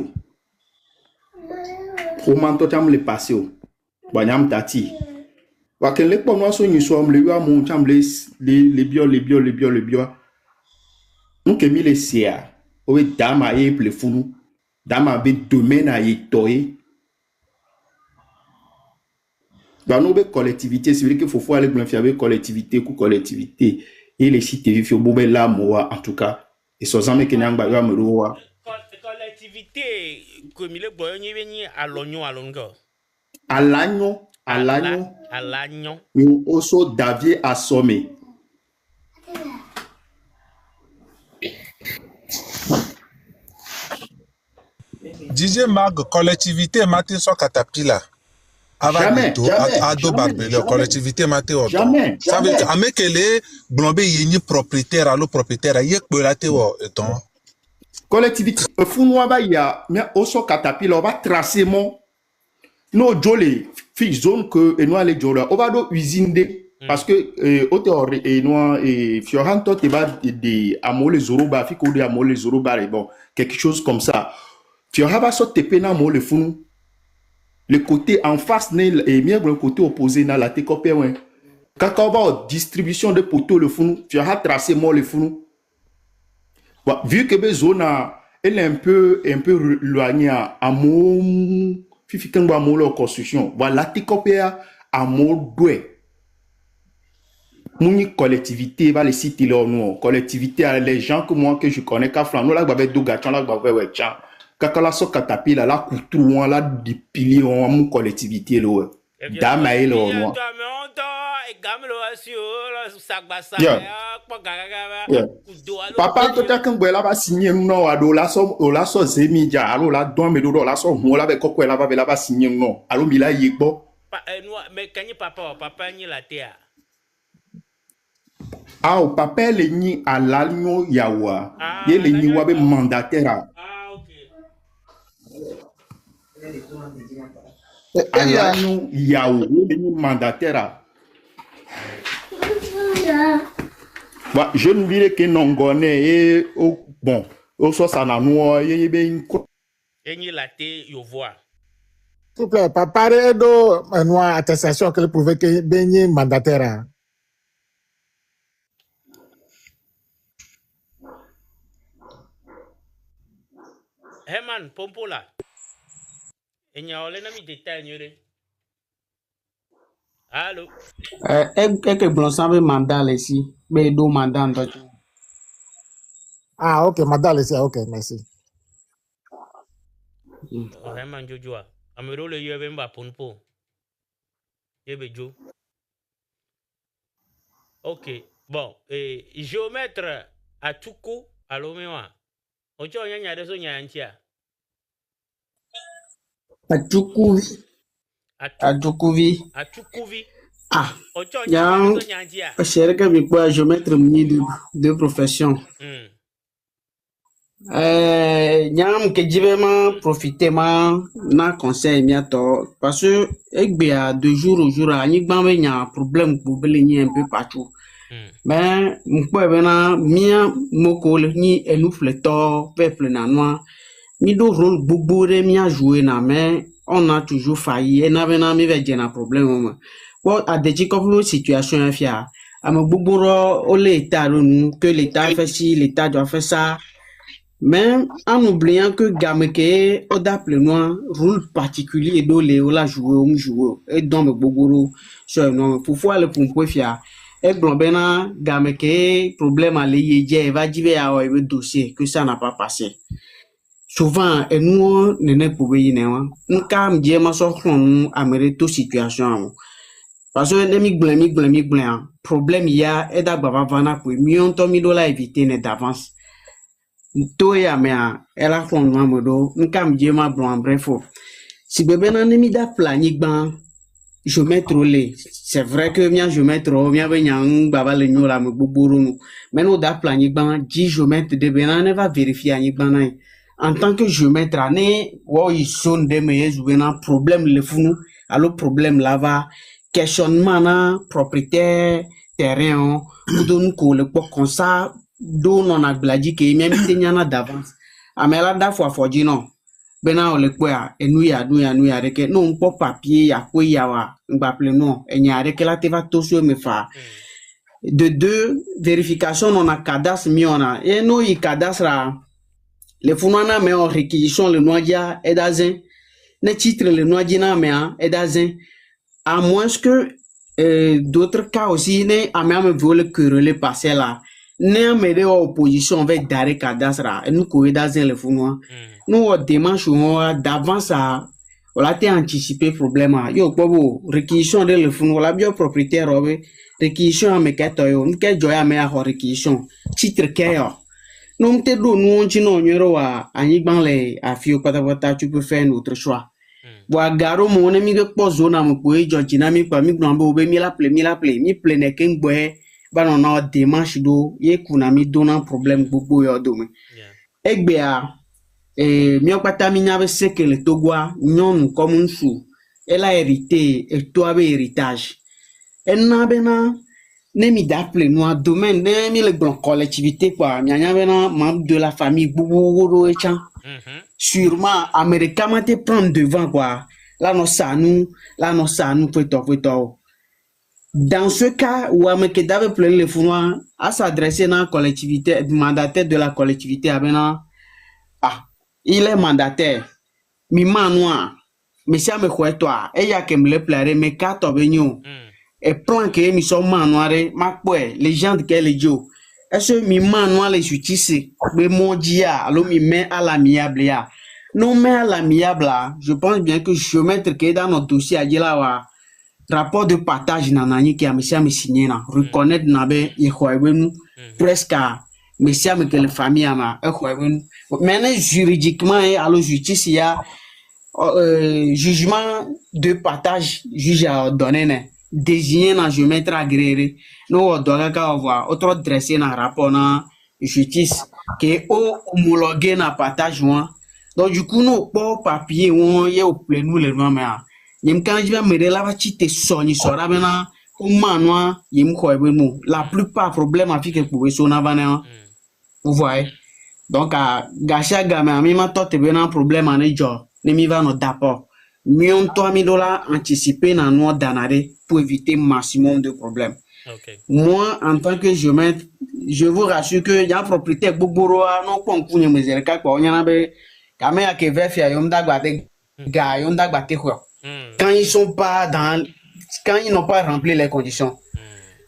Roma, toi, me le passé. Banyam tati. Quand les ponois sont une somme, les bio, mon chambre, les bio. Nous, que mis les CA, oui, dame à y le fou, dame à be domaine à y toyer. Dans nos collectivités, c'est vrai qu'il faut aller faire collectivité ou collectivité. Et les sites vivent au bout là, moi, en tout cas. Et ce sont qui n'ont pas de collectivité, comme il est bon, il est à l'oignon, à longueur. À l'agnon. Mais aussi Davier assommé. DJ Mag, collectivité, matin sur Caterpillar. Jamais. La collectivité Matéo. Jamais. Ça veut dire que les blombés y propriétaire à l'autre propriétaire y est que la théo étant. Collectivité. Founoua il y a aussi Caterpillar on va tracer mon nos jolly fixe zone que nous allons jolly on va do usine parce que auteur et nous et Fioranto te va de amole zoroba fi ko de amole zoroba bon quelque chose comme ça. Fiora va sortir pena mo le founou. Le côté en face et bien le côté opposé dans la técopé ouais. Quand on va en distribution de poteaux le fou, tu as tracé moi le fou. Bon, vu que la zone elle est un peu éloignée à mon fifi quand on va construction. Voilà la técopé à mon doué. Mon collectivité va les citer là nous collectivité les gens que moi que je connais qu'à Flan là avec deux gars là avec ouais kakala so katapila la kutru la dipili on mon collectivité lo dama ele on no papa to ta kan bwela ba signer no ado la so zemi ja alo la don me do la so ho la be kokko la ba signer no alo mi la yegbo mais kanyi papa ni la terre. Ah, au papa le ni à l'agneau yawa. Ye le ni wabe mandataire. Ah, ok. À l'agneau yawa, le ni mandataire. Bah, je ne dirais que non gone et bon, au soit ça n'a noua ye be une Et ni la terre yo voit. S'il vous plaît, papa do noa attestation que prouve que benye mandataire. Herman, Pompola. Et n'y a pas de détails. Allô? Est-ce que vous savez mandat ici? Mais deux mandats. Ah, ok, mandat ici, ok, merci. Herman Jojoa. Amero le yeux ba Pompo. Yebe Jo. Ok, bon. Géomètre à Tuku, à l'Omewa. Ocho nyanya deso nyantia. Achukuvi. Ah. Ocho nyanya deso nyantia. Cher que mi quoi géomètre muni de profession. Nyam que jibema profiter ma na conseil miato parce que ekbea de jour au jour ani gbanbe nya problème pour belenye un peu partout. Mais m'po bena mia moko ni enu fleto peuple na noa mi do rôle boubore mia jouer na mais on a toujours failli et na bena mi ve jena problème bon à des comme situation fia am bouboro au l'état nous que l'état fait ci l'état doit faire ça mais en oubliant que gameke odaple noa rôle particulier do le la jouer et donc bouboro sur non pour voir le pompo fia et globena gameke problème à l'IEJ va dire à un dossier que ça n'a pas passé. Souvent, et nous ne pouvons y aller. Nous quand je me sors nous amène toute situation. Parce que les miglem problème il y a et d'abord vana pour mieux on tombe dola éviter net d'avance. Toi ya mais elle a fait un modo. Nous quand je me blanc bref. Si bébé n'a ni da planique ban je mets trop les c'est vrai que je mets trop baba le nyola me boburunu mais nous da planique ban dit je mets de benane va vérifier ani banai en tant que je mets trané wo ils sont de me jouena problème le funu alors problème là va questionnement na propriétaire terrain ou donne ko le pour comme ça do non a bladi que même tenyana d'avance amela da fois fodi non bena ole kwa enuya reke no mpo papier ya kwa yawa ngbaple no enya reke la te va tosio me fa de deux vérification on a cadastre mi on a et no i cadastre le funana me en réquisition le noadia et dazen ne titre le noadina me et dazen à moins que d'autres cas aussi ne a même voulu quereller passer là ne me opposition avec d'arrêt cadastre et nous ko dazen le funwa nous démarche d'avance à on a anticipé problème yo bobo réquisition de le fond la bio propriétaire réquisition me katoyo nke joya me a réquisition titre keyo nous te do nous on nyoro wa ani banle a fio pata tu peux faire notre choix wa garo mo ne mi ko zona mo ko jo jinami pa mi gnombo be mi la ple mi plene ken boy ba non na démarche do ye kunami donnant problème bobo yo do me egbea miopata minya se que le togwa nyon comme un sou elle a hérité et toi avait héritage elle n'a bena ne mi d'appel noa domaine ne mi le grand collectivité quoi nyanya bena membre de la famille boubou et chan sûrement américain m'a te prendre devant quoi là non ça nous peut dans ce cas où américain d'avait plein le founois à s'adresser dans la collectivité mandataire de la collectivité à bena il est mandataire. Mi manoir. Monsieur me croit toi. Et y a que me le plaire mais quatre venus. Et plan que mi sont manoir ma poe les gens de quel jo. Est-ce mi manoir les justice be mon dia allo mi met à la miable ya. nous mais à l'amiable là, je pense bien que je vais mettre que dans notre dossier à dire là, rapport de partage nanani qui a monsieur signé là, reconnaître nabe nous presque monsieur que la famille ama maintenant juridiquement alors justice il y a jugement de partage juge a donné désigné na je mettre agréé nous doit avoir autre dressé na rapport na justice que homologué na partage moi donc du coup nous pas papier on y au plein nous les noms mais yem quand je vais me là va chiter soni sora maintenant au manoir yem quoi la plupart problème avec que pour son avant vous voyez donc à gâcher gamin mi ma tote ben un problème en ejo ne mi va no d'accord $1,000 anticipé dans nous danaré pour éviter maximum de problèmes. Moi en tant que géomètre je vous rassure que y a propriétaire boboro non pas on mesure ka ko nyana be kame ya ke vefia yom dagbate ga yom dagbate quoi quand ils sont pas dans quand ils n'ont pas rempli les conditions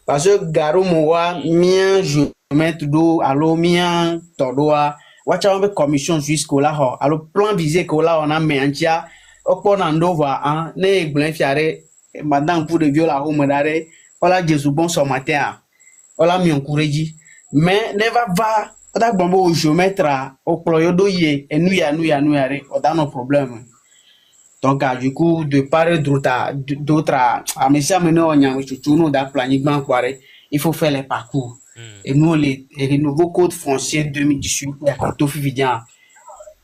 parce que garo mowa mien géomètre do allo mien todoa wacha on commission jusqu'au là allo plan visé que là on a mentia oponando va hein ne glen fiare madame pour de viola home dare voilà Jésus bon ce matin voilà mi encourage mais ne va da bombo au géomètre au ployodo ye et nous ya on a nos problèmes donc du coup de part et d'autres à monsieur maintenant on y a nous da planiquement quoi il faut faire les parcours et nous les nouveaux codes fonciers 2018 il y a tout fidian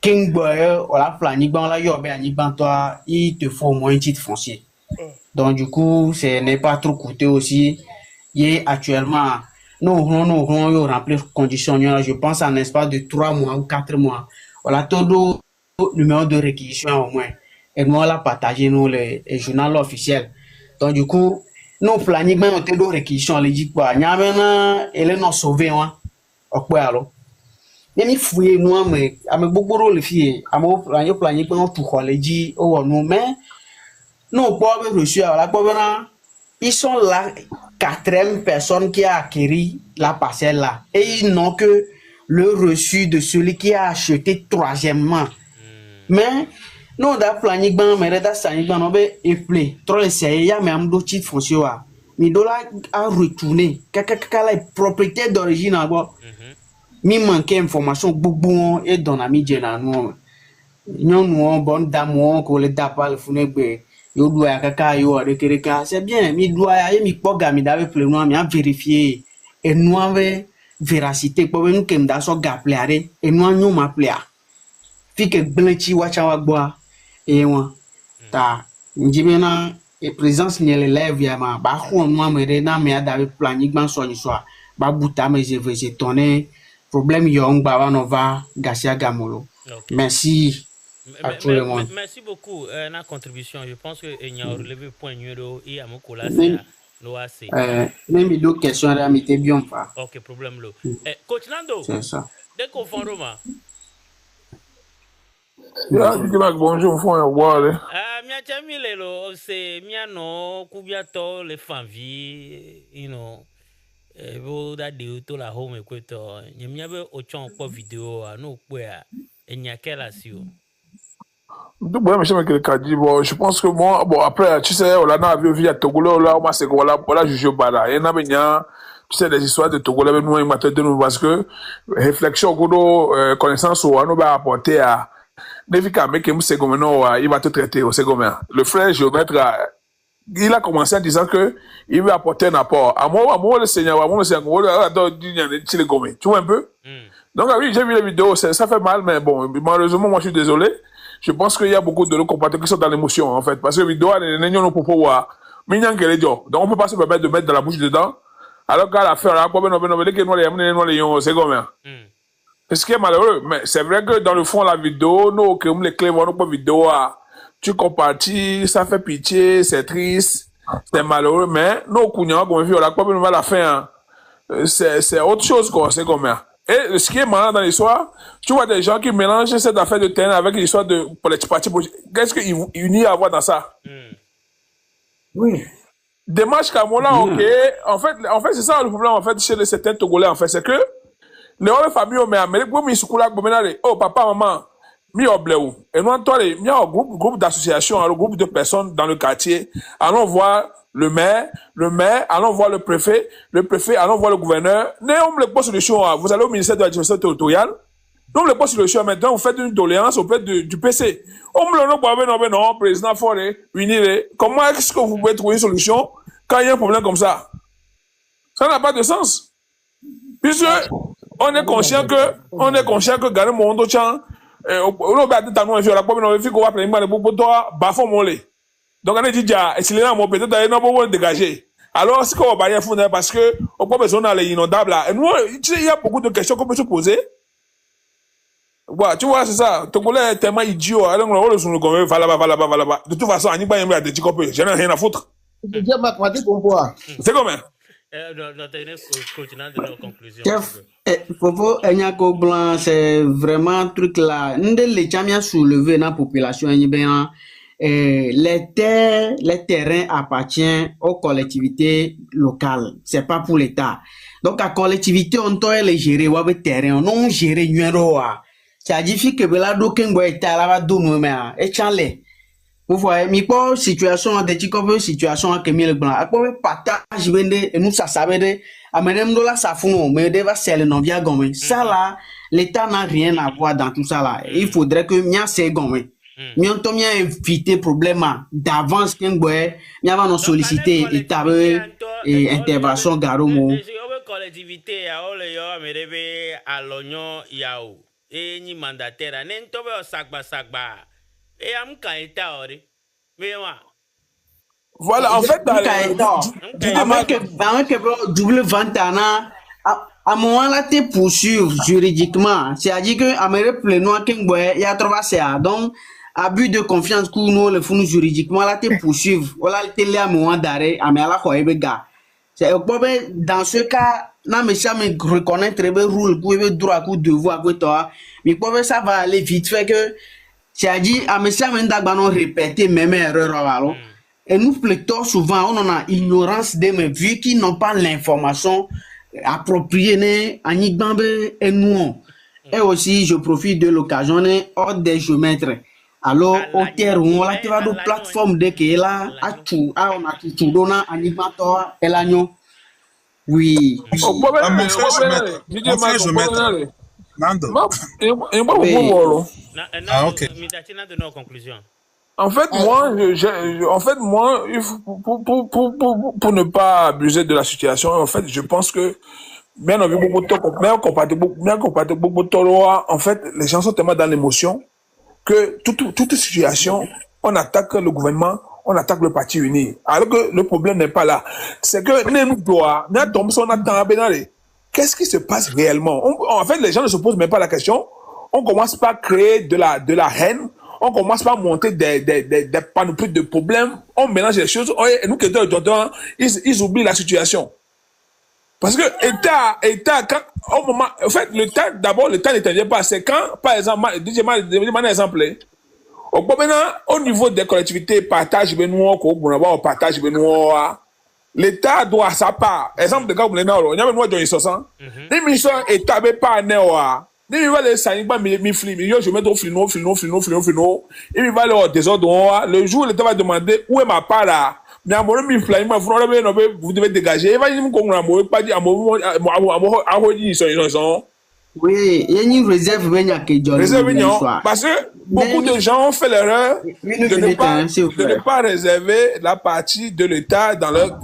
king boy on la planiquement là yo ben toi il te faut au moins un titre foncier donc du coup ce n'est pas trop coûteux aussi et actuellement nous remplir conditions je pense en espace de 3 mois ou 4 mois voilà tout numéro de réquisition au moins et nous la partager nous les journaux officiels donc du coup nous planiquement on te do réquisition les dit quoi nyamena elle non sauvé hein okwe alors ni fouiller nous mais avec beaucoup le fier amo planiquement pour les dit oh nous mais non pas reçu la pas ils sont là 4e personne qui a acquis la parcelle là et ils n'ont que le reçu de celui qui a acheté 3e. Mais non da planiquement mais da saniquement on be appelé trop les ya mais am do titre foncier wa mi dola a retourner kaka la propriété d'origine abo mi manque information gbogbo et don ami jena nous nous bon damo ko le dapal funegbe yo doit kaka yo rekereka c'est bien mi doit ya mi poga mi dave ple nous mi a vérifier et nous avait véracité pour nous que m'da so gaplare et nous m'appelé fi que blanchi wacha wa gbo et moi ta njibena et présence ni l'élève ya ma ba khon moi me na me dave planiquement so soir ba buta me je vais tourner problème yo ngba wa nova gasia gamolo merci à tout le monde. Merci beaucoup na contribution. Je pense que il y a relevé point numéro et à mon collègue l'OAC. Même d'autres questions à m'était bien pas. OK, problème lo. Coach Nando. C'est ça. Dès qu'on fait Roma. Bonjour, faut voir. Mia chamile lo c'est mia no kubiato le fanvi, you know. Bo da de to la home equator. Nyamia be ochon po vidéo no pe a enyakela si o. Je pense que moi, bon, après, tu sais, on a vu à Togolo, là, on m'a dit qu'on a jugé au Bala. Et tu sais, les histoires de Togolo, nous, ils m'attendent de nous parce que, réflexion, connaissance, on va apporter à, Nevika, mais que il va te traiter au Ségomé. Le frère géomètre, il a commencé en disant que, il veut apporter un apport. À moi, le Seigneur, tu vois un peu? Donc, oui, j'ai vu les vidéos, ça fait mal, mais bon, malheureusement, moi, je suis désolé. Je pense qu'il y a beaucoup de nos compatriotes qui sont dans l'émotion, en fait. Parce que vidéo, donc on peut pas se permettre de mettre dans la bouche dedans. Alors qu'à la fin, c'est ce qui est malheureux. Mais c'est vrai que dans le fond, la vidéo, nous, comme les clés, nous, pas vidéo, tu compatis, ça fait pitié, c'est triste, c'est malheureux, mais nous, comme vu, on va la fin, c'est autre chose, quoi, c'est comme ça. Et ce qui est malin dans l'histoire, tu vois des gens qui mélangent cette affaire de terrain avec l'histoire de politique. Qu'est-ce qu'il unit à voir dans ça? Oui. Des matchs comme là, ok. En fait, c'est ça le problème, en fait, chez certains Togolais, en fait, c'est que, les familles, mais Amérique, oh, papa, maman, mi obléou. Et nous, toi, il y a un groupe d'associations, un groupe de personnes dans le quartier. Allons voir le maire, allons voir le préfet, allons voir le gouverneur. N'ayons pas solution. Vous allez au ministère de l'administration territoriale. Donc, le pas solution, maintenant, vous faites une doléance auprès du PC. On me le non, président Forêt, unir. Comment est-ce que vous pouvez trouver une solution quand il y a un problème comme ça? Ça n'a pas de sens. Puisque, on est conscient que, Gare Mondo Chan, on va être dans nos la première fois qu'on va prendre le toi, bafon molé. Donc, on est dit, et s'il est là, peut-être d'aller dans le dégager. Alors, c'est qu'on va pas y faire parce que, on n'a pas besoin d'aller inondable là. Et nous, il y a beaucoup de questions qu'on peut se poser. Ouais, tu vois, c'est ça. Togolais est tellement idiot. Alors, on le son le va là-bas. De toute façon, on n'y a pas un petit copain. J'en ai rien à foutre. C'est comment? Chef, Popo, Enyako Blanc, c'est vraiment un truc là. Nous, les chamias soulevé dans la population, les terrains appartiennent aux collectivités locales. C'est pas pour l'État. Donc, la collectivité, on doit les gérer, ou avec terrain, on non gérer numéro. Ça dit que là, d'aucun bois est à la donne, mais, et chanlé. Vous voyez, mais pas situation de Tikope, situation à Kemil Blanc. À quoi partage, et nous, ça savait, à même de la safon, mais devait ser non bien gommé. Ça là, l'État n'a rien à voir dans tout ça là. Il faudrait que Mia s'est gommé. Mia on m'a évité problème d'avance qu'un bois, Mia va nous solliciter et intervention garomo. Collectivité, à l'oignon, yao. Et ni mandataire, n'entobe au sagba. Et am kaita ori. Mais moi. Voilà, en fait, dans que double ventana, à moment là, t'es poursuivre juridiquement. C'est-à-dire que, à me plénoir qu'un boy, il y a trois CA. Donc, abus de confiance que nous, le font juridiquement, là, t'es poursuivre. Voilà, t'es là, à moment d'arrêt, à me la quoi, gars. C'est dans ce cas, non, mais ça me reconnaître le rôle, pour le droit, pour devoir, pour toi. Mais pour ça va aller vite, fait que, c'est-à-dire, à me ça, on répéter même erreur, alors. Et nous, plutôt souvent, on en a ignorance de mes vues qui n'ont pas l'information appropriée, en Igbambe et nous. Et aussi, je profite de l'occasion, hors des géomètres. Alors, au terme, on a une plateforme de qui est là, on a tout donné en Igbambe et l'agneau. Oui. Ah, ok. En fait, moi, pour ne pas abuser de la situation, en fait, je pense que, bien envie beaucoup de temps, en fait, les gens sont tellement dans l'émotion que toute situation, on attaque le gouvernement, on attaque le parti uni. Alors que le problème n'est pas là. C'est que, qu'est-ce qui se passe réellement? En fait, les gens ne se posent même pas la question. On commence par créer de la haine. On commence par monter des panoplies de problèmes. On mélange les choses. Et nous, ils oublient la situation. Parce que État, quand, au moment, en fait, d'abord, le temps n'intervient pas. C'est quand, par exemple, un exemple, au niveau des collectivités, partage, l'État doit à sa part. Exemple de cas, il y a un mois de 60. Les missions État, pas ni va les saignements mi flim, je mets au flino, et il va le désordre. Le jour, l'État va demander où est ma part là. Mais à mon mi flim, vous devez dégager. Il va dire qu'on pas dire oui, il y a une réserve parce que beaucoup de gens ont fait l'erreur de ne pas réserver la partie de l'État dans leur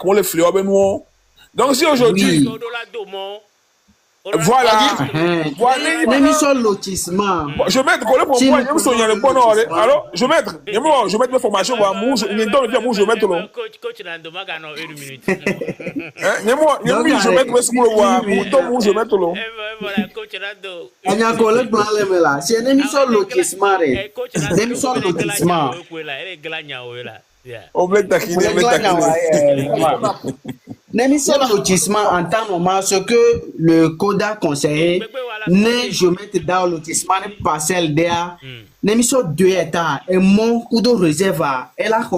comment le fléau. Donc si aujourd'hui voilà. L'émission lotissement. Je vais mettre pour moi, alors, je vais mettre mes formations pour moi, je vais mettre l'eau. Coach Landoma gagne 1 minute. Je vais mettre je vais mettre l'eau. Voilà, coach Lando. Il y a un collègue blanc là. C'est une émission lotissement. L'émission lotissement. L'émission lotissement en temps normal, ce que le CODA conseille, n'est je mette dans le lotissement parcelle d'EA, l'émission 2 hectares, et mon coup de réserve, elle a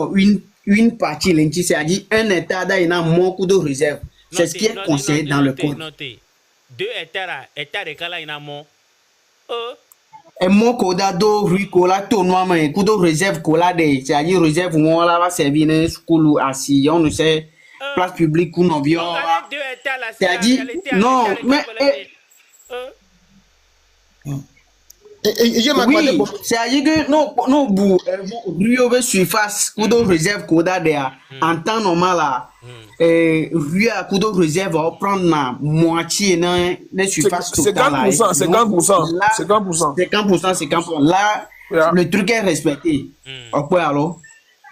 une partie, c'est-à-dire 1 hectare, il y a mon coup de réserve. C'est ce qui est conseillé dans le code. 2 hectares, hectare de cala, il y a mon. Et mon coda do rue cola tournoi mais kudo réserve cola de c'est-à-dire réserve moi là va servir dans school assis on ne sait place publique ou non bien c'est-à-dire non mais oui c'est-à-dire que non bout rue over surface kudo réserve coda de en temps normal là rue à kudo réserve va prendre la moitié dans les surfaces totales 50%. Là, le truc est respecté. Ok, alors.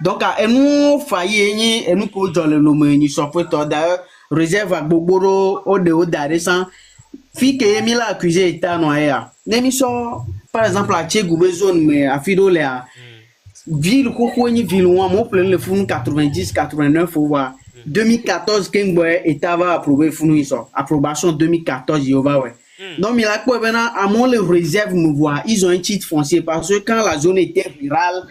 Donc, nous failli, nous coachons le nom, nous sommes d'ailleurs réserve à Boboro au dehors d'Aresan. Fille qui est mis là accusé état noir. L'émission, par exemple, à Tchégou zone, mais à Fidoléa. Ville, Kokouni, ville, on m'a plein le fou 90, 89, faut voir. 2014, Kengboy, État va approuver Founou, approbation 2014, Yova, ouais. Non, mais là, quoi, maintenant, à mon les réserves me voient, ils ont un titre foncier parce que quand la zone était rurale,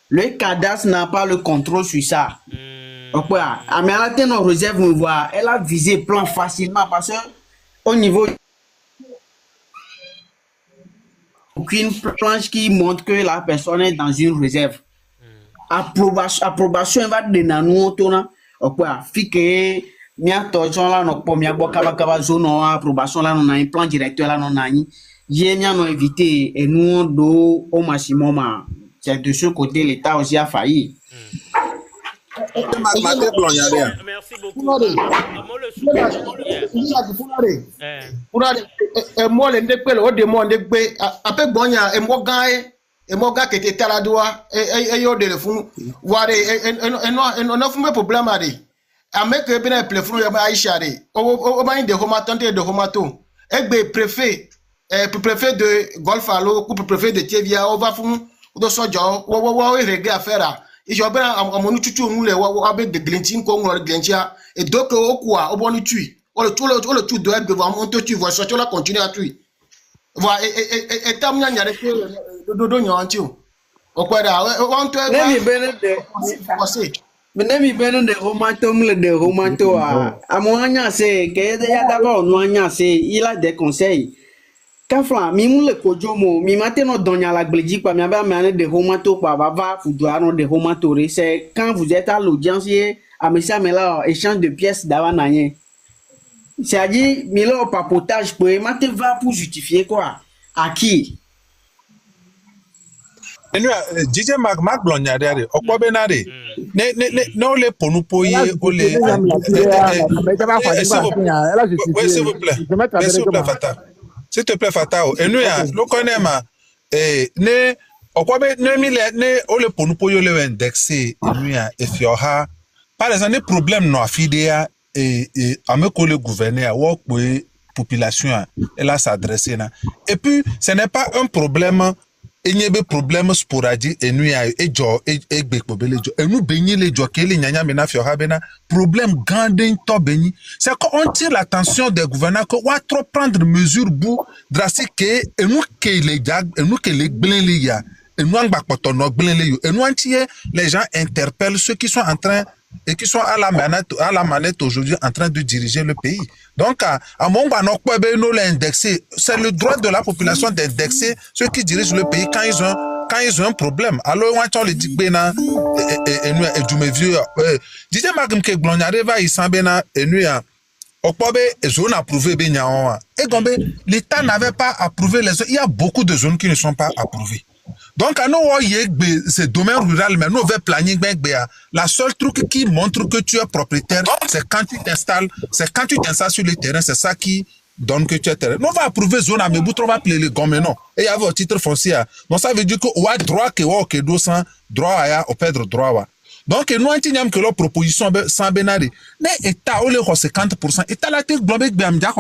le cadastre n'a pas le contrôle sur ça. Donc, voilà. Mais à la nos réserves me voient, elle a visé plan facilement parce que au niveau aucune planche qui montre que la personne est dans une réserve. Approbation va de nanou tourna. Okwa fike mia tojon la no po mia boka bakaba zone approbation la non un plan directeur la non ani ye mia no éviter et nous do au maximum c'est de ce côté l'état aussi a failli. Merci beaucoup. Moi le ndekpe le de mo ndekpe ape gbonya e mo ga kete tala doa e yo de le fun ware no fun problème ari amek e bena ple fun ya Aisha re o ba de homa tante de homa to egbe préfet de Golf Alo ou préfet de Tievia o va fun do sojo wo régler affaire et je bena amonu tutu nu le wo abe de glintin ko ngor glintia et donc o quoi o bonu tui o le tout doit être devant mon tu vois sortir la continuer à tui voilà et tamnya nyare do nyanti o kwada on to nemi bene de romanto a moanya se que ya d'abord noanya se il a des conseils kafla mi mu le kojomo mi mateno donya la gbledi kwa mi ba me de romanto kwa va foudoir de romanto c'est quand vous êtes à l'audience à monsieur Mela échange de pièces d'avananye c'est-à-dire mi le papotage pour mate va pour justifier quoi à qui DJ Mag blonyadere okwobenare ne le ponupoye ole s'il vous plaît Fata s'il te plaît Fata et nous ya lo konema ne okwobe ne mi le ne ole ponupoye ole indexé nous ya efioha par exemple problème no afidea et ameko le gouverneur wo pe population elle a s'adresser na et puis ce n'est pas un problème il y a des problèmes sporadiques et nous y a et nous bénis les gens qui les nyanya mena fiora bena problème gandin to béni c'est qu'on tire l'attention des gouvernants que va trop prendre mesures pour drastiques et nous que les jag et nous que les blin les ya et nous ngba potono blin les yo et nous entier les gens interpellent ceux qui sont en train et qui sont à la manette aujourd'hui en train de diriger le pays. Donc, à mon indexé, c'est le droit de la population d'indexer ceux qui dirigent le pays quand ils ont un problème. Alors, on les dit, bena, et nous, et du vieux, disait Magam que Glonyareva, il s'en bena, et nous, Okpobe, zone approuvée, bena, et donc, l'État n'avait pas approuvé les zones. Il y a beaucoup de zones qui ne sont pas approuvées. Donc, à nous, c'est domaine rural, mais nous, on veut planning, la seule truc qui montre que tu es propriétaire, c'est quand tu t'installes sur le terrain, c'est ça qui donne que tu es terrain. Nous, on va approuver zone à Meboutre, on va appeler les gommenons. Et il y a votre titre foncier. Donc, ça veut dire que, on a droit que dosan, droit à, on perdre droit. Donc, nous, on que leur proposition, sans benari. Mais, État, on les 50%. État, la tête, blobé,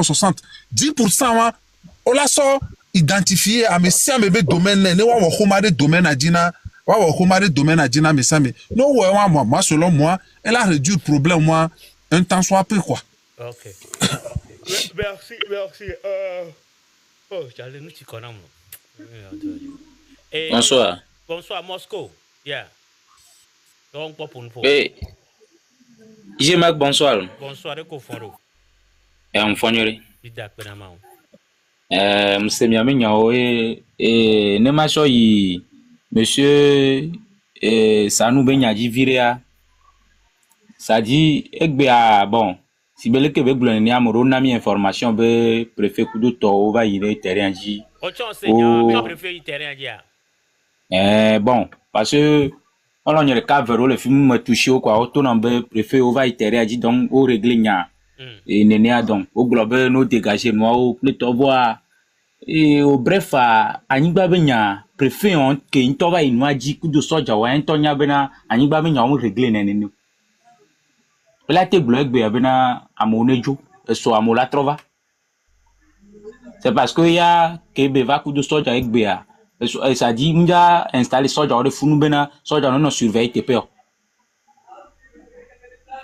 60. 10%, on la sort. Identifier à mes bébé domaine ne wa khomare domaine adina mais ça mais non moi selon moi elle a réduit le problème moi un temps soit peu quoi. OK. Merci oh j'allais nous tu connais bonsoir Moscow yeah donc pas pour nous j'ai Mac bonsoir et confondre et on fonore bidak benama Mse miami nyao ne ma so yi monsieur Sanou Benyaji virea ça dit egbe a bon si bele ke be glone ni amoro na mi information be préfet kudo to va yire terrain ji Ocho seigneur be préfet terrain ji bon parce que on a le cas vers le film me touché quoi auto non be préfet au va terrain ji donc au régler nya et nenia donc au globe no dégager moi au le to voir et au bref anigba benya préfet on ke into va inwaji kudo soja wa into nya bena anigba benya on régler nene la te blog be abena amonejo so amola trova c'est parce que ya ke be va kudo soja egbea ça dit m'ja installer soja de funu bena soja non surveille te peur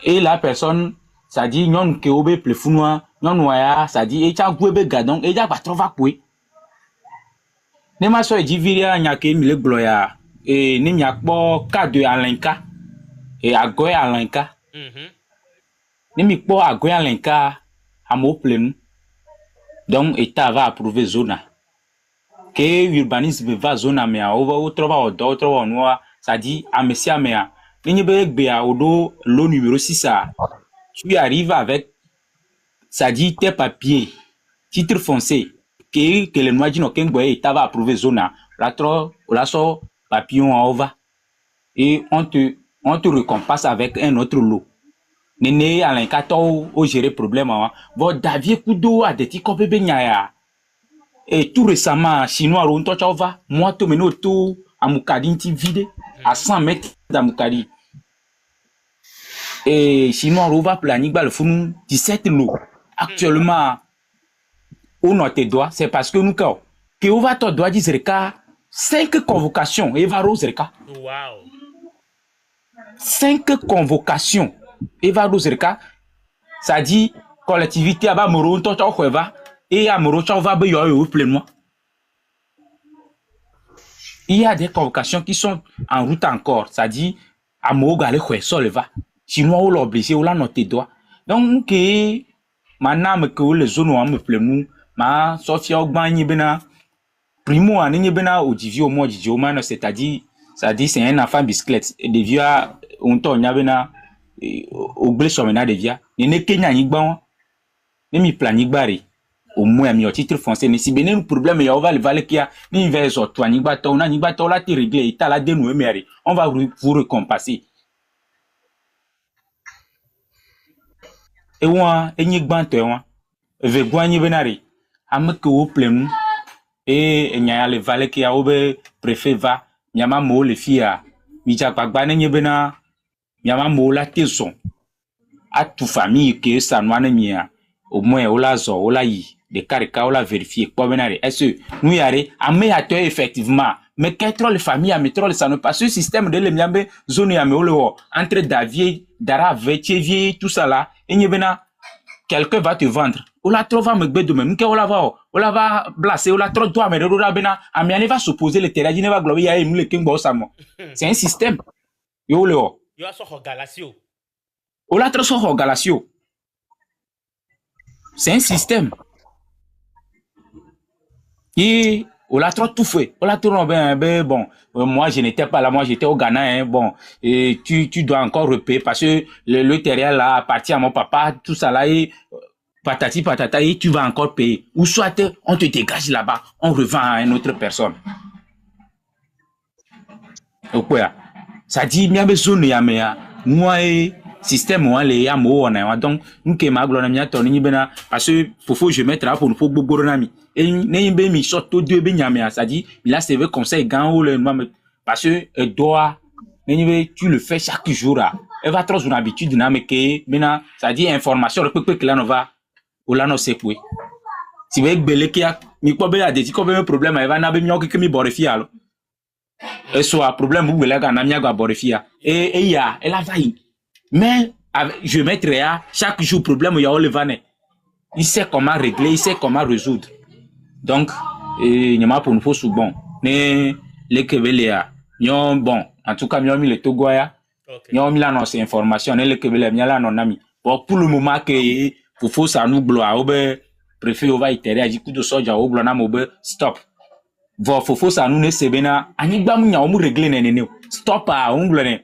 et la personne ça dit nyon ke obe ple funua nyon waya ça dit e cha gwebe gadon e ja ba trova kwe ne ma so e di viria nya ke mi le gloya e ni mi akpo ka de alenka e agoy alenka ni mi kpo agoy alenka amo plenu donc état va approuver zona que urbanisme va zona mais on trova d'autres noa ça dit à monsieur mea ni be gbea odo lo numéro 6 a tu arrives avec ça dit tes papiers titre foncier que le noa dit no kengwe état va approuver zona la so papillon en ova et on te récompense avec un autre lot nene Alain Kato au gérer problème bon David Kudo a des petits copés benyaya et tout récemment chinois ronto chava moi to meno to amukadi ti vide à 100 mètres d'amukadi et chinois rova planigba le funu 17 lots actuellement on note doigt c'est parce que nous que on va to doigt dire 5 convocations Eva Roserka wow 5 convocations Eva Roserka ça dit collectivité aba moro to chava et à moro chava be yo pleinement. Il y a des convocations qui sont en route encore, ça dit à Mogale Soleva. Chinois ou l'obligé ou la note doigt. Donc que maintenant que les zones ont me pleinement, ma Sophia Ogbani bena primo ani bena au divio mo divio man c'est-à-dire ça dit c'est un enfant bicyclette et devia on tonya bena au blé somena devia ne Kenya ni gban ne mi planigbari au moins mi titre foncier ne si benen problème ya va le valer qui a ni vers toi ni bato la te régler et la de nous mairie on va vous récompenser et wa enyi gban to wa ve gwani benari ameke au plenu et nya le valer qui a obe préfet va nyama mo le fia mi ja gbagba ne bena nyama mo la teson à toute famille que ça noa ne mia au moins on la yi de carika on la vérifier quoi benare est-ce nous y aller à me à effectivement mais qu'être les familles à métro ça ne pas ce système de l'emiambe zone ya me entre Davier Dara Vetievier tout ça là et bena quelqu'un va te vendre on la trouve me gbe de même que on la va placer on la trouve toi mais on bena a me va s'opposer le terrain ne va glober ya emu le kingbo samo c'est un système yo le yo so galasio on la trouve so galasio c'est un système et on l'a trop tout fait. On l'a tout ben bon. Moi je n'étais pas là, moi j'étais au Ghana hein, bon. Et tu dois encore repayer parce que le terrain là appartient à mon papa, tout ça là et patati patata et tu vas encore payer. Ou soit on te dégage là-bas, on revend à une autre personne. Ok. Ça dit bien besoin ya mea. Moi système moi les ya mo on donc nous que ma gloire mia toni bena parce que faut je mettre là pour nous faut boboronami et ne be mi sorto deux be nyamea ça dit il a servi conseil gan ou le parce que doit ne tu le fais chaque jour là elle va trop une habitude na me que maintenant ça dit information le peu que là on va ou là non c'est quoi si vous belé qui a mi ko be a des comme problème elle va na be mi que mi borefia alors et soit problème vous là na mi ga borefia et ya elle a failli. Mais je mettrai à chaque jour problème il y a le vanet. Il sait comment régler, il sait comment résoudre. Donc il n'y a pas pour nous faut bon. Mais les Kebeléa, bon en tout cas mis le Togoya, mis la non c'est information les Kebeléa mis là non ami. Bon pour le moment que faut ça nous bloque préfet va itérer aji kudo soja o blona mobe stop vo fofo sa nous ne sebena anigba mu nya o mu régler nenene stop a on blone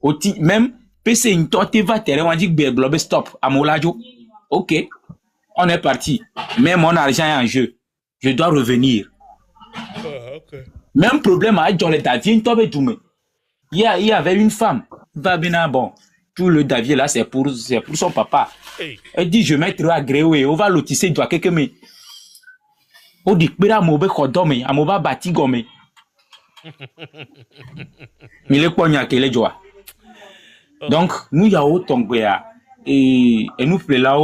oti même PC une torte va terre on dit blobe stop amolajo OK on est parti mais mon argent est en jeu je dois revenir même problème à dans le Davier tobe doume il y avait une femme va bien bon tout le Davier là c'est pour son papa. Elle dit je mettrai agréé on va lotisser doit quelque mais on dit pera mobe khodome amoba batigome mile konya kele joa donc nous y a autant béa et nous là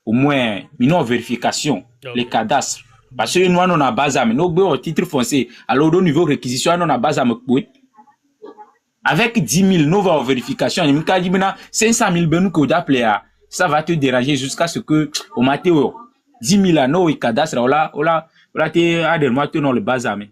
au moins une vérification les cadastres parce que nous on a base à mais nous au titre foncier alors au niveau réquisition on a base à me avec 10 000 nous va en vérification il me dit maintenant 500 000 ben nous d'appeler ça va te déranger jusqu'à ce que au matin 10 000 à nos cadastres là te à des mois dans le base à mais